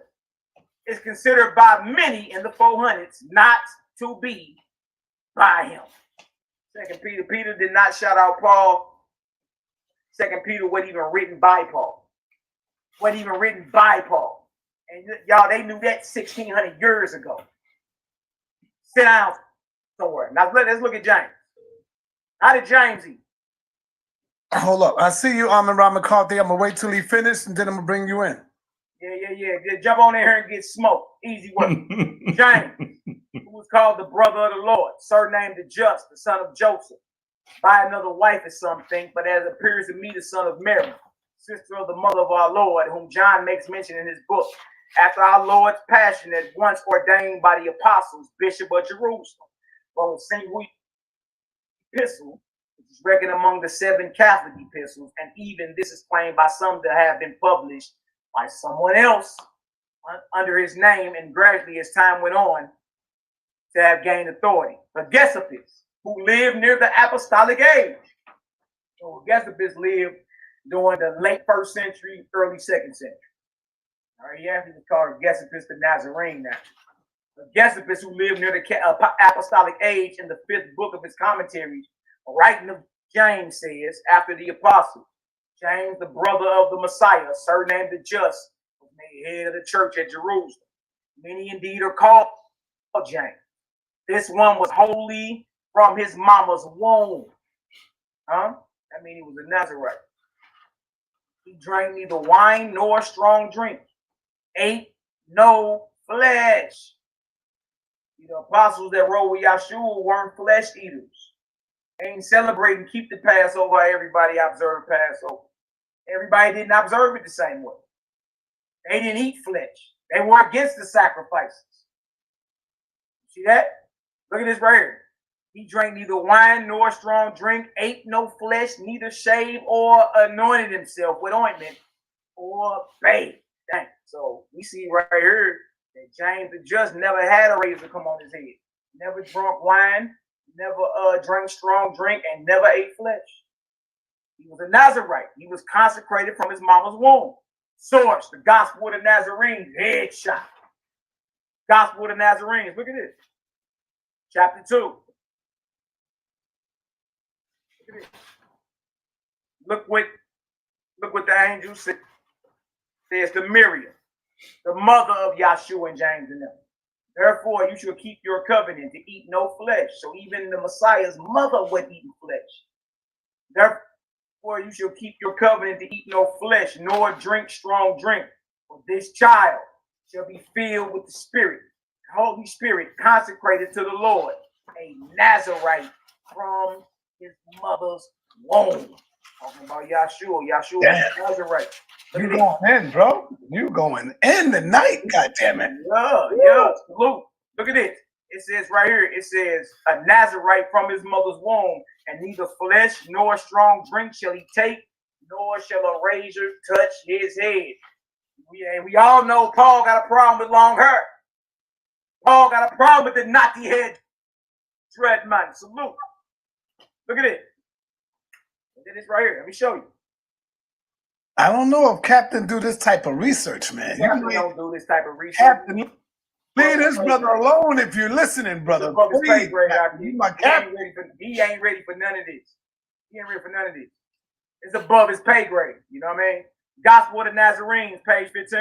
Is considered by many in the 400s not to be by him. 2 Peter. Peter did not shout out Paul. 2 Peter wasn't even written by Paul. Wasn't even written by Paul. And y'all, they knew that 1,600 years ago. Sit down somewhere. Now let's look at James. How did James eat? Hold up. I see you, Amon Ra McCarthy. I'm going to wait till he finished and then I'm going to bring you in. Yeah. Just jump on in here and get smoked. Easy work. James, who was called the brother of the Lord, surnamed the Just, the son of Joseph, by another wife, as some think, but as appears to me, the son of Mary, sister of the mother of our Lord, whom John makes mention in his book, after our Lord's passion, at once ordained by the apostles, bishop of Jerusalem. Well, the single epistle, which is reckoned among the 7 Catholic epistles, and even this is claimed by some to have been published by someone else under his name, and gradually as time went on to have gained authority. Agesippus, who lived near the apostolic age. So Agesippus lived during the late 1st century, early 2nd century. All right, yeah, he was called Agesippus the Nazarene now. Agesippus, who lived near the apostolic age, in the 5th book of his commentaries, writing of James, says, after the apostle, James, the brother of the Messiah, surnamed the Just, was made head of the church at Jerusalem. Many indeed are called James. This one was holy from his mama's womb. Huh? I mean, he was a Nazarite. He drank neither wine nor strong drink, ate no flesh. The apostles that rode with Yahshua weren't flesh eaters. They ain't celebrating, keep the Passover. Everybody observed Passover. Everybody didn't observe it the same way. They didn't eat flesh. They were against the sacrifices. See that? Look at this right here. He drank neither wine nor strong drink, ate no flesh, neither shaved or anointed himself with ointment or bathed. Dang. So we see right here that James the Just never had a razor come on his head. Never drunk wine, never drank strong drink, and never ate flesh. He was a Nazarite. He was consecrated from his mama's womb. Source, the Gospel of the Nazarenes, headshot. Gospel of the Nazarenes. Look at this. Chapter 2. Look what the angel says to Miriam, the mother of Yahshua and James and them. Therefore, you shall keep your covenant to eat no flesh. So even the Messiah's mother wasn't eating flesh. Therefore, you shall keep your covenant to eat no flesh, nor drink strong drink. For this child shall be filled with the Spirit, the Holy Spirit, consecrated to the Lord, a Nazarite from his mother's womb. Talking about Yahshua. Yahshua was Nazarite. You going in, bro. You going in tonight, goddammit. Yeah. Look at this. It says right here, it says, a Nazarite from his mother's womb, and neither flesh nor strong drink shall he take, nor shall a razor touch his head. We all know Paul got a problem with long hair. Paul got a problem with the knotty head dread man. Salute. Look at it. Look at this right here. Let me show you. I don't know if Captain do this type of research, man. You don't do this type of research. Captain, leave this brother alone if you're listening, brother. Please, my captain. He ain't ready for none of this. He ain't ready for none of this. It's above his pay grade. You know what I mean? Gospel of the Nazarenes, page 15.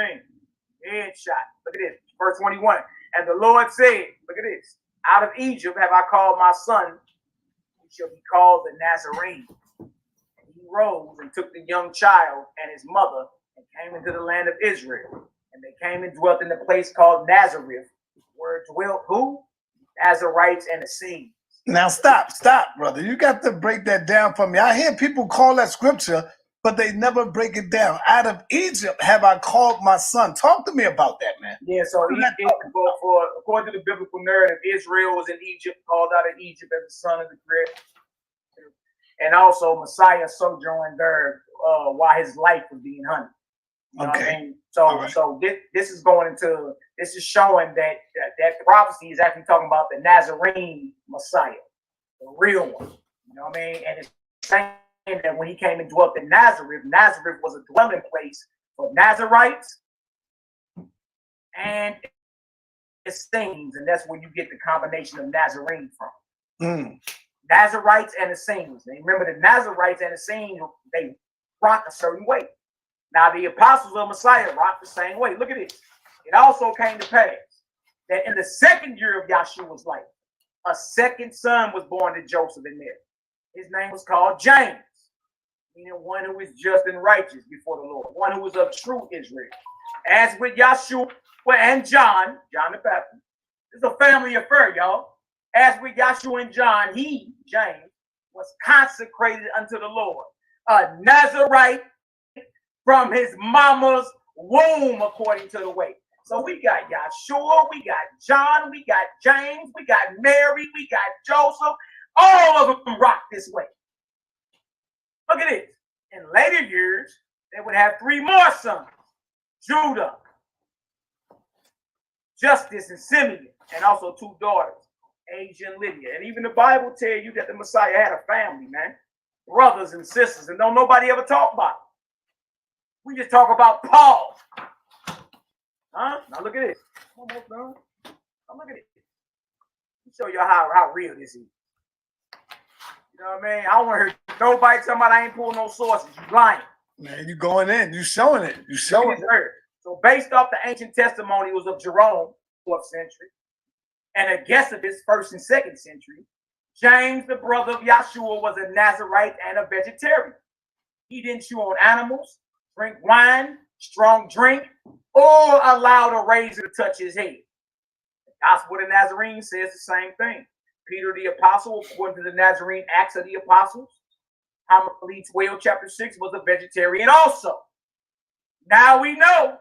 Headshot. Look at this. Verse 21. And the Lord said, look at this. Out of Egypt have I called my son. He shall be called the Nazarene. And he rose and took the young child and his mother and came into the land of Israel. And they came and dwelt in the place called Nazareth, where dwelt who? Nazarites and Essenes. Now stop, brother. You got to break that down for me. I hear people call that scripture, but they never break it down. Out of Egypt have I called my son. Talk to me about that, man. Yeah, so according to the biblical narrative, Israel was in Egypt, called out of Egypt as the son of the Creator. And also Messiah sojourned there while his life was being hunted. You know what I mean? So this is showing that prophecy is actually talking about the Nazarene Messiah, the real one. You know what I mean? And it's saying that when he came and dwelt in Nazareth, Nazareth was a dwelling place for Nazarites and Essenes, and that's where you get the combination of Nazarene from. Nazarites and Essenes. And remember, the Nazarites and Essenes, they rock a certain way. Now, the apostles of Messiah rocked the same way. Look at this. It also came to pass that in the second year of Yahshua's life, a second son was born to Joseph in there. His name was called James, meaning one who is just and righteous before the Lord, one who is of true Israel. As with Yahshua and John the Baptist, it's a family affair, y'all. As with Yahshua and John, he, James, was consecrated unto the Lord, a Nazarite from his mama's womb, according to the way. So we got Yahshua, we got John, we got James, we got Mary, we got Joseph. All of them rock this way. Look at this. In later years, they would have 3 more sons: Judah, Justice, and Simeon, and also 2 daughters, Asia and Lydia. And even the Bible tell you that the Messiah had a family, man, brothers and sisters, and don't nobody ever talk about it. We just talk about Paul. Huh? Now look at this. Almost done. Now look at it. Let me show you how real this is. You know what I mean? I don't want to hear nobody talking about I ain't pulling no sources. You lying. Man, you going in. You showing it. You showing it. So based off the ancient testimony was of Jerome, 4th century, and Agesippus, 1st and 2nd century, James, the brother of Yahshua, was a Nazarite and a vegetarian. He didn't chew on animals, drink wine, strong drink, or allowed a razor to touch his head. The Gospel of the Nazarene says the same thing. Peter the Apostle, according to the Nazarene Acts of the Apostles, Homily 12, chapter 6, was a vegetarian also. Now we know,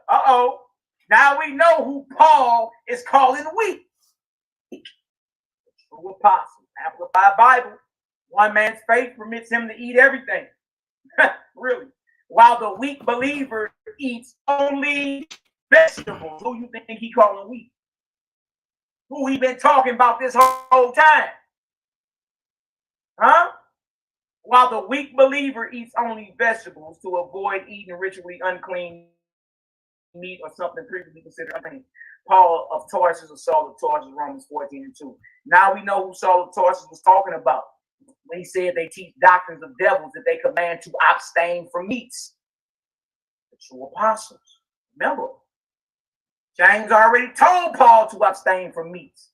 now we know who Paul is calling weak. True apostle, Amplified Bible. One man's faith permits him to eat everything. Really. While the weak believer eats only vegetables. Who you think he calling weak? Who he been talking about this whole time? Huh? While the weak believer eats only vegetables to avoid eating ritually unclean meat or something previously considered unclean. Paul of Tarsus or Saul of Tarsus, Romans 14:2. Now we know who Saul of Tarsus was talking about when he said they teach doctrines of devils that they command to abstain from meats. The true apostles. Remember, James already told Paul to abstain from meats.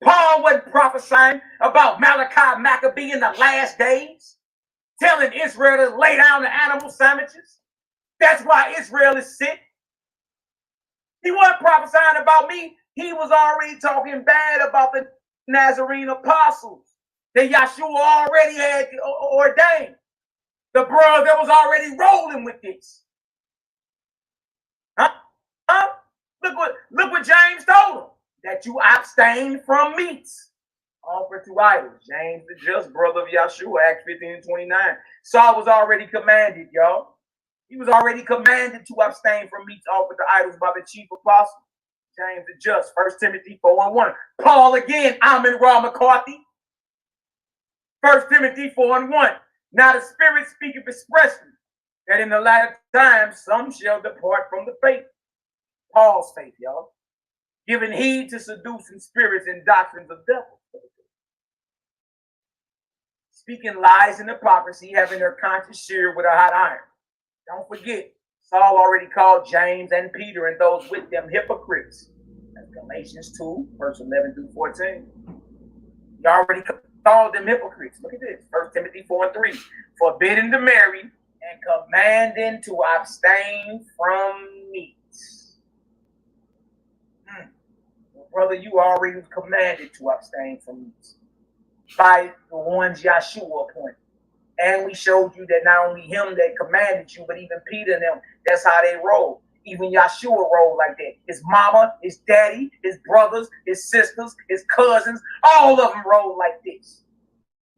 Paul wasn't prophesying about Malachi, MACABEE in the last days, telling Israel to lay down the animal sandwiches. That's why Israel is sick. He wasn't prophesying about me. He was already talking bad about the Nazarene apostles that Yahshua already had ordained. The bros that was already rolling with this. Huh? Look what James told him. That you abstain from meats offered to idols. James, the just brother of Yahshua, Acts 15:29. Saul was already commanded, y'all. He was already commanded to abstain from meats offered to idols by the chief apostle. James the just, 1 Timothy 4:1. Paul again, Amin Ra McCarthy. 1 Timothy 4:1. Now the Spirit speaketh expressly that in the latter times some shall depart from the faith. Paul's faith, y'all. Giving heed to seducing spirits and doctrines of devils. Speaking lies and hypocrisy, having their conscience seared with a hot iron. Don't forget, Saul already called James and Peter and those with them hypocrites. That's Galatians 2, verse 11 through 14. He already called them hypocrites. Look at this. 1 Timothy 4:3. Forbidding to marry and commanding to abstain from meats. Well, brother, you already commanded to abstain from meats by the ones Yahshua appointed. And we showed you that not only him that commanded you, but even Peter and them, that's how they roll. Even Yahshua rolled like that. His mama, his daddy, his brothers, his sisters, his cousins, all of them rolled like this.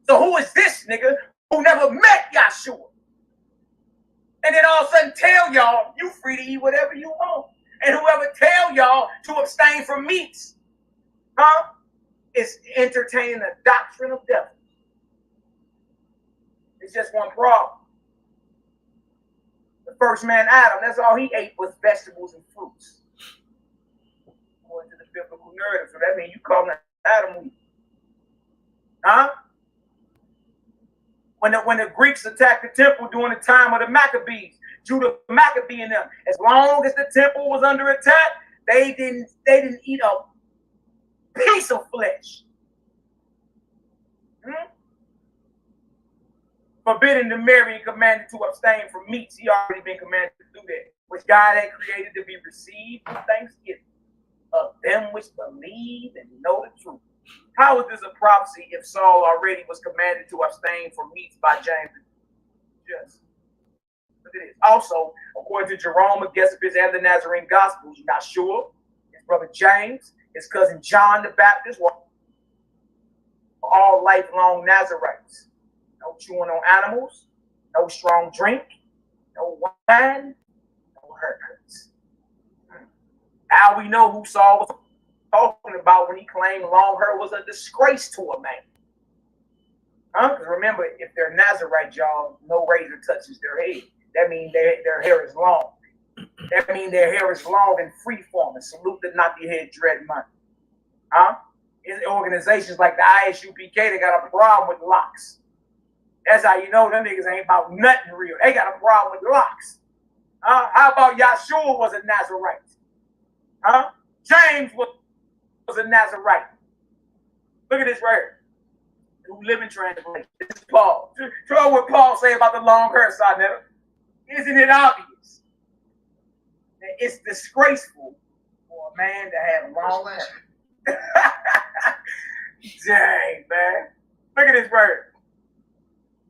So who is this nigga who never met Yahshua? And then all of a sudden tell y'all you free to eat whatever you want. And whoever tell y'all to abstain from meats, is entertaining a doctrine of devils. It's just one problem. The first man, Adam, that's all he ate was vegetables and fruits. According to the biblical narrative. So that means you call that Adam weak. When the Greeks attacked the temple during the time of the Maccabees, Judah Maccabee and them, as long as the temple was under attack, they didn't eat a piece of flesh. Forbidden to marry and commanded to abstain from meats. He already been commanded to do that, which God had created to be received with thanksgiving of them which believe and know the truth. How is this a prophecy if Saul already was commanded to abstain from meats by James? Just look at this. Also, according to Jerome, Agesippus, and the Nazarene Gospels, Yahshua, his brother James, his cousin John the Baptist were all lifelong Nazarites. No chewing on animals, no strong drink, no wine, no haircuts. Now we know who Saul was talking about when he claimed long hair was a disgrace to a man. Because remember, if they're Nazarite, y'all, no razor touches their head. That means their hair is long. That means their hair is long and free forming. Salute the not your head dread money. In organizations like the ISUPK, they got a problem with locks. That's how you know them niggas ain't about nothing real. They got a problem with locks. How about Yahshua was a Nazarite? James was a Nazarite. Look at this right here. New Living Translation. This is Paul. Try what Paul say about the long hair, Sonetta. Isn't it obvious that it's disgraceful for a man to have long hair? Dang, man. Look at this right here.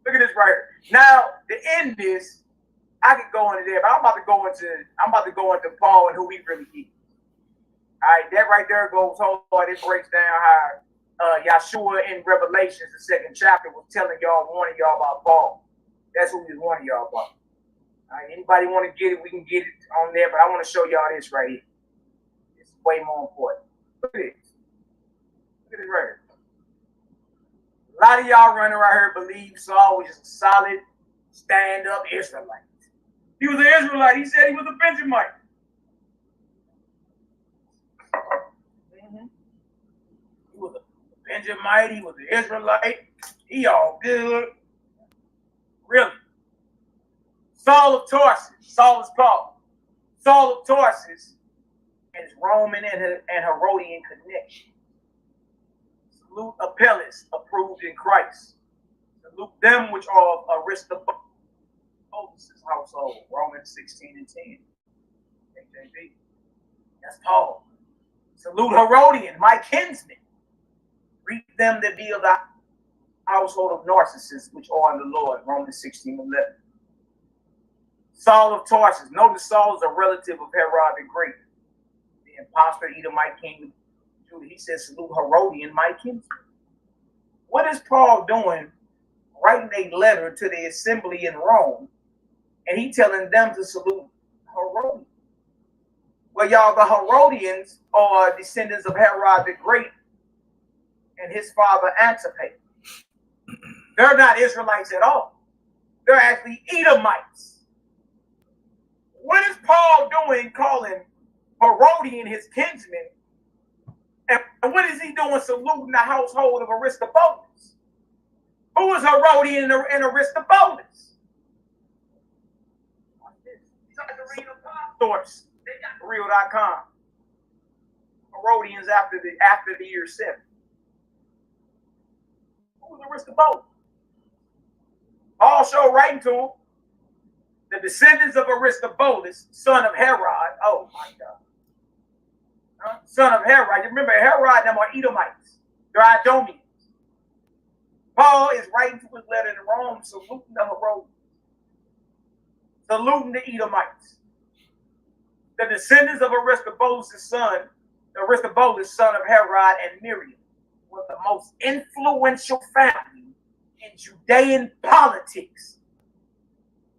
Look at this right here. Now, to end this, I could go into there, but I'm about to go into Paul and who he really is. All right, that right there goes hard. It breaks down how Yahshua in Revelations, the 2nd chapter, was telling y'all, warning y'all about Paul. That's who he's warning y'all about. All right, anybody want to get it, we can get it on there, but I want to show y'all this right here. It's way more important. Look at this. Look at this right here. A lot of y'all running right here believe Saul was just a solid, stand-up Israelite. He was an Israelite. He said he was a Benjamite. He was a Benjamite. He was an Israelite. He all good. Really. Saul of Tarsus. Saul is Paul. Saul of Tarsus is Roman and Herodian connection. Salute Apelles, approved in Christ. Salute them which are of Aristobulus' household. Romans 16 and 10. KJV. That's Paul. Salute Herodian, my kinsman. Greet them that be of the household of narcissists, which are in the Lord, Romans 16:11. Saul of Tarsus. Notice Saul is a relative of Herod the Great, the impostor Edomite king of Judah. He says, salute Herodian, my kinsman. What is Paul doing writing a letter to the assembly in Rome, and he telling them to salute Herodian? Well, y'all, the Herodians are descendants of Herod the Great and his father Antipater. They're not Israelites at all. They're actually Edomites. What is Paul doing calling Herodian his kinsman? And what is he doing saluting the household of Aristobulus? Who is Herodian and Aristobulus? Source, real.com. Herodians after the year 7. Who was Aristobulus? Paul showed writing to him. The descendants of Aristobulus, son of Herod. Oh my God. Son of Herod. You remember Herod, them are Edomites. They're Idumeans. Paul is writing to his letter to Rome, saluting the Herodians, saluting the Edomites. The descendants of Aristobulus, son of Herod and Miriam, were the most influential family in Judean politics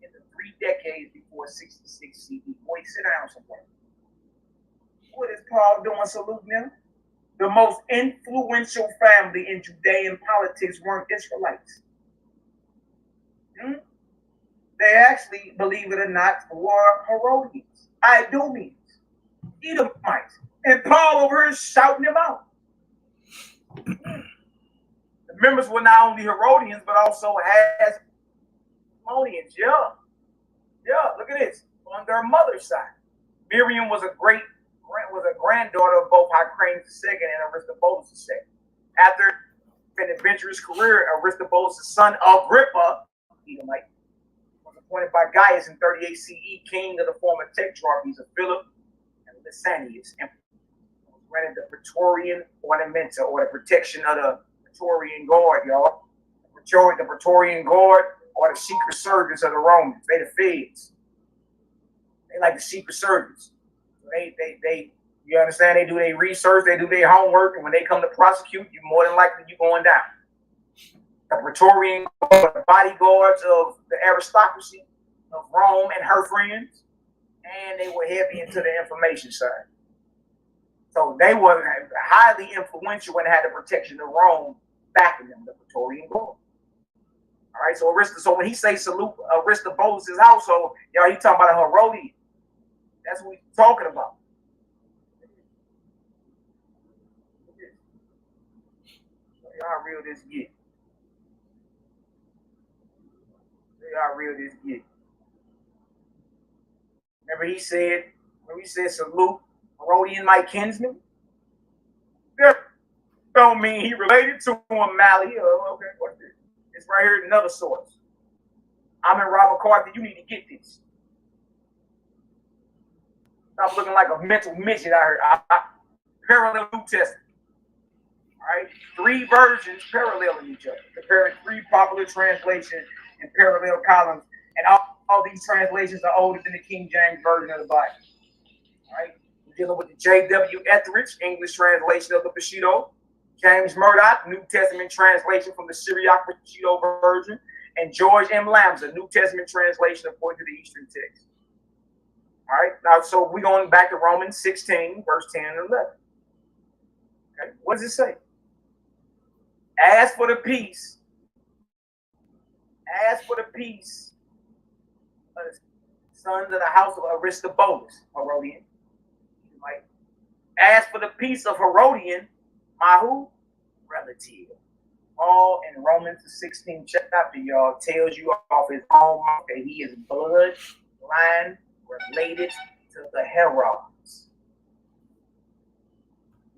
in the 3 decades before 66 CE. Boy, sit down somewhere. What is Paul doing saluting them? The most influential family in Judean politics weren't Israelites. They actually, believe it or not, were Herodians, Idumeans, Edomites. And Paul over here is shouting them out. The members were not only Herodians, but also Hasmoneans. Yeah, look at this. On their mother's side, Miriam was a granddaughter of both Hyrcanus II and Aristobulus II. After an adventurous career, Aristobulus' son Agrippa, Edomite, was appointed by Gaius in 38 CE, king of the former tetrarchies of Philip and Lysanias, and was granted the Praetorian ornamenta, or the protection of the Praetorian Guard, y'all. The Praetorian Guard are the secret service of the Romans. They the feds. They like the secret service. They you understand? They do their research, they do their homework, and when they come to prosecute, you more than likely you're going down. The Praetorian Guard, the bodyguards of the aristocracy of Rome and her friends, and they were heavy into the information side. So they were highly influential and had the protection of Rome backing them, the Praetorian Guard. All right, so when he says salute Aristobulus' household, y'all, he talking about a Herodian. That's what he's talking about. See how real this get. See how real this get. Remember he said, when he said salute Herodian, my kinsman? That don't mean he related to him, MALAKI. Okay, what's this? It's right here, another source. I'm in Robert McCarthy. You need to get this. Stop looking like a mental midget out here. Parallel New Testament. All right? 3 versions paralleling each other. Comparing 3 popular translations in parallel columns. And all these translations are older than the King James Version of the Bible. All right? We're dealing with the J.W. Etheridge, English translation of the Peshitta. James Murdoch, New Testament translation from the Syriac Peshitta version. And George M. Lamsa, New Testament translation according to the Eastern text. All right, now, so we're going back to Romans 16, verse 10 and 11. Okay, what does it say? As for the peace of the sons of the house of Aristobulus, Herodian. Right? As for the peace of Herodian, my who? Relative. Paul in Romans the 16th chapter, y'all, tells you off his own mouth that he is bloodline related to the Herods.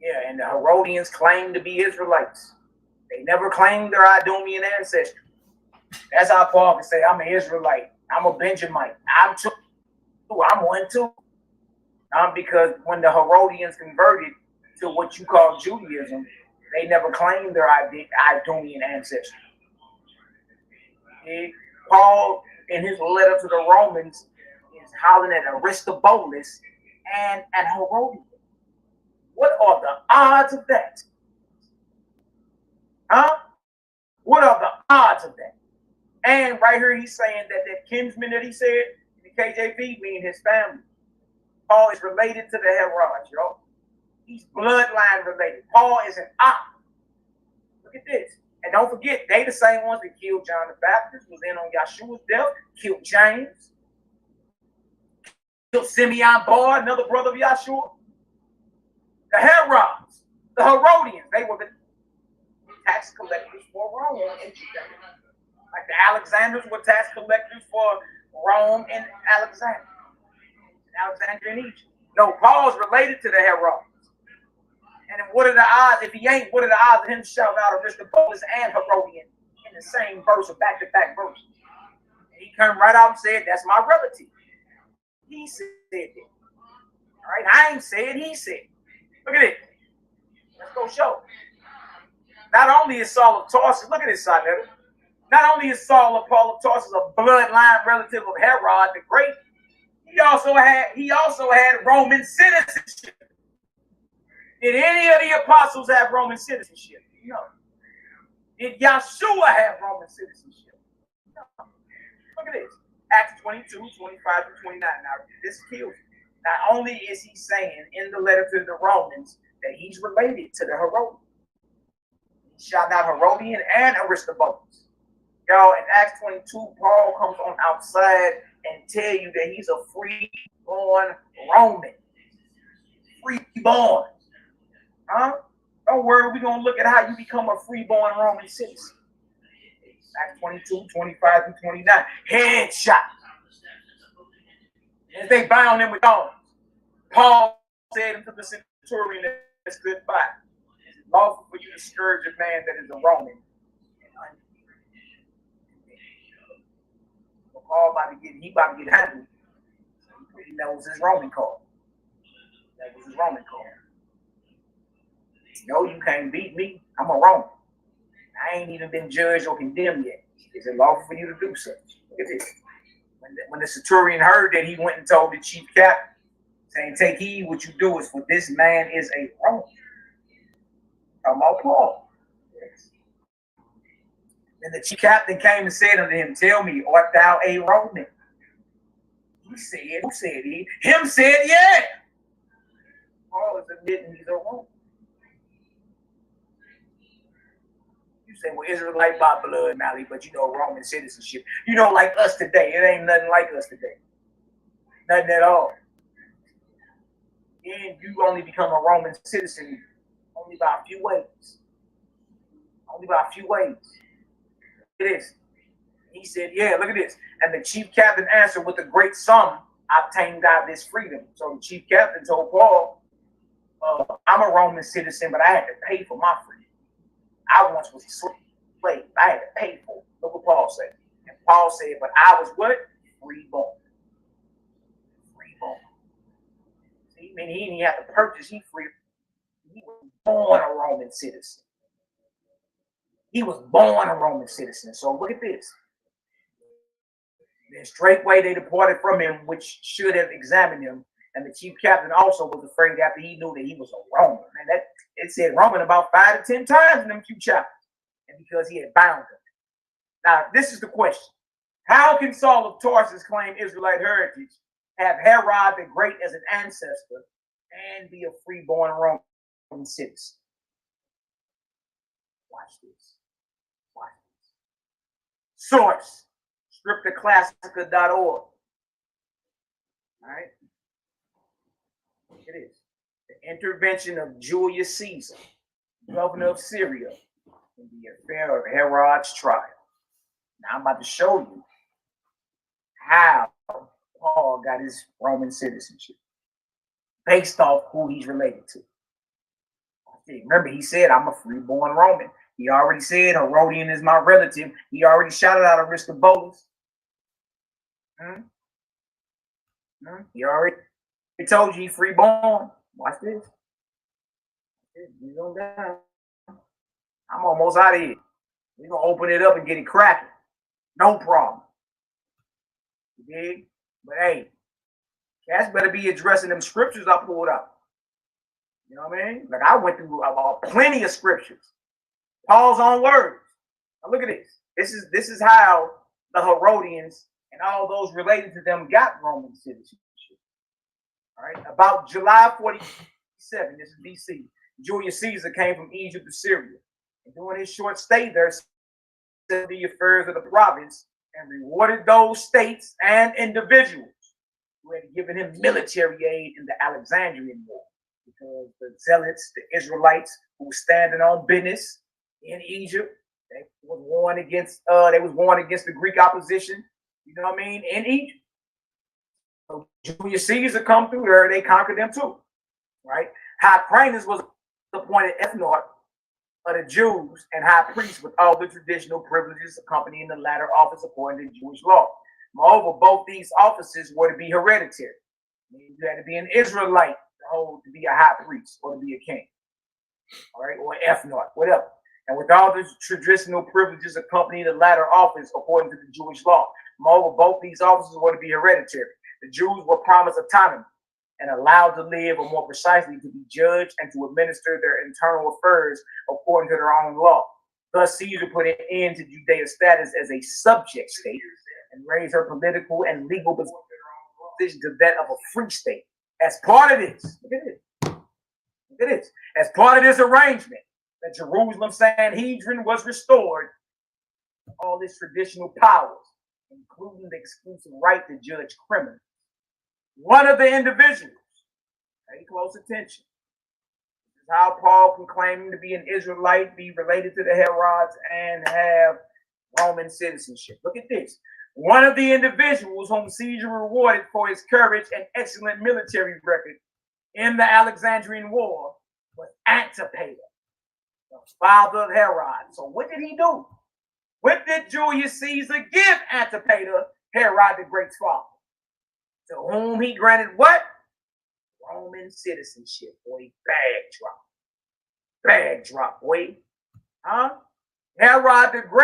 Yeah, and the Herodians claim to be Israelites. They never claimed their Idumean ancestry. That's how Paul can say, I'm an Israelite. I'm a Benjamite. I'm too. I'm one too. Because when the Herodians converted to what you call Judaism, they never claimed their Idumean ancestry. Paul, in his letter to the Romans, is hollering at Aristobulus and Herodian. What are the odds of that? Huh? What are the odds of that? And right here, he's saying that kinsman that he said in the KJV, meaning his family. Paul is related to the Herods, yo. He's bloodline related. Paul is an op. Look at this. And don't forget, they the same ones that killed John the Baptist, was in on Yeshua's death, killed James, killed Simeon Bar, another brother of Yeshua. The Herods, the Herodians, they were the tax collectors for Rome and Judea. Like the Alexanders were tax collectors for Rome and Alexandria in Egypt. No, Paul's related to the Herods. And what are the odds? If he ain't, what are the odds of him shouting out Aristobulus and Herodian in the same verse or back-to-back verse? And he came right out and said, that's my relative. He said that. All right, I ain't said, he said. Look at it. Let's go show. Not only is Saul of Tarsus, look at this side there. Not only is Saul of Paul of Tarsus a bloodline relative of Herod the Great, he also had Roman citizenship. Did any of the apostles have Roman citizenship? No. Did Yeshua have Roman citizenship? No. Look at this. Acts 22, 25 to 29. Now, this kills me. Not only is he saying in the letter to the Romans that he's related to the Herodians. He shouted out Herodian and Aristobulus. Y'all, in Acts 22, Paul comes on outside and tell you that he's a free-born Roman. Free-born. Huh? Don't worry, we're going to look at how you become a free-born Roman citizen. Acts 22, 25 through 29. Headshot. As they bound him with thorns, Paul said unto the centurion that stood by, "It is lawful for you to scourge a man that is a Roman." Paul about to get handled. That was his Roman card. That was his Roman card. No, you can't beat me. I'm a Roman. I ain't even been judged or condemned yet. Is it lawful for you to do such? Look at this. When the centurion heard that, he went and told the chief captain, saying, "Take heed what you do, is for this man is a Roman." Talking about Paul. Yes. Then the chief captain came and said unto him, "Tell me, art thou a Roman?" He said, who said he? Him said, yeah. Paul is admitting he's a Roman. You say, well, Israelite by blood, Mally, but you know, Roman citizenship. You know, like us today. It ain't nothing like us today. Nothing at all. And you only become a Roman citizen only by a few ways. Only by a few ways. Look at this. He said, yeah, look at this. And the chief captain answered, with a great sum obtained I this freedom. So the chief captain told Paul, I'm a Roman citizen, but I had to pay for my freedom. I once was a slave. I had to pay for it. Look what Paul said. And Paul said, but I was what? Freeborn. Freeborn. See, I mean, he didn't have to purchase. He was born a Roman citizen. He was born a Roman citizen. So look at this. Then straightway they departed from him, which should have examined him. And the chief captain also was afraid after he knew that he was a Roman. Man, that it said Roman about 5 to 10 times in them few chapters. And because he had bound him. Now, this is the question. How can Saul of Tarsus claim Israelite heritage, have Herod the Great as an ancestor, and be a freeborn Roman citizen? Watch this. Watch this. Source, scriptoclassica.org. All right. It is. The intervention of Julius Caesar, governor of Syria, in the affair of Herod's trial. Now I'm about to show you how Paul got his Roman citizenship based off who he's related to. Remember, he said, I'm a freeborn Roman. He already said Herodian is my relative. He already shouted out Aristobulus. He already told you he's freeborn. Watch this. I'm almost out of here. We're going to open it up and get it cracking. No problem. You dig? But hey, cats better be addressing them scriptures I pulled up. You know what I mean? Like I went through plenty of scriptures. Paul's own words. Now look at this. This is how the Herodians and all those related to them got Roman citizenship. All right. About July 47, this is BC. Julius Caesar came from Egypt to Syria. And during his short stay there, settled the affairs of the province and rewarded those states and individuals who had given him military aid in the Alexandrian War. Because the zealots, the Israelites who were standing on business in Egypt, they was warned against the Greek opposition, you know what I mean, in Egypt. So Julius Caesar come through there, they conquered them too. Right? Hyrcanus was appointed ethnarch of the Jews and high priest with all the traditional privileges accompanying the latter office according to Jewish law. Moreover, both these offices were to be hereditary. You had to be an Israelite to be a high priest or to be a king, all right, or an ethnarch, whatever. And with all the traditional privileges accompanying the latter office according to the Jewish law. Moreover, both these offices were to be hereditary. The Jews were promised autonomy and allowed to live, or more precisely, to be judged and to administer their internal affairs according to their own law. Thus, Caesar put an end to Judea's status as a subject state and raised her political and legal position to that of a free state. As part of this, look at it. Look at this. As part of this arrangement, that Jerusalem Sanhedrin was restored to all its traditional powers, including the exclusive right to judge criminals. One of the individuals, pay close attention. This is how Paul can claim to be an Israelite, be related to the Herods, and have Roman citizenship. Look at this. One of the individuals whom Caesar rewarded for his courage and excellent military record in the Alexandrian War was Antipater, the father of Herod. So what did he do? What did Julius Caesar give Antipater, Herod the Great's father? To whom he granted what? Roman citizenship, boy. Bag drop. Bag drop, boy. Huh? Herod the Great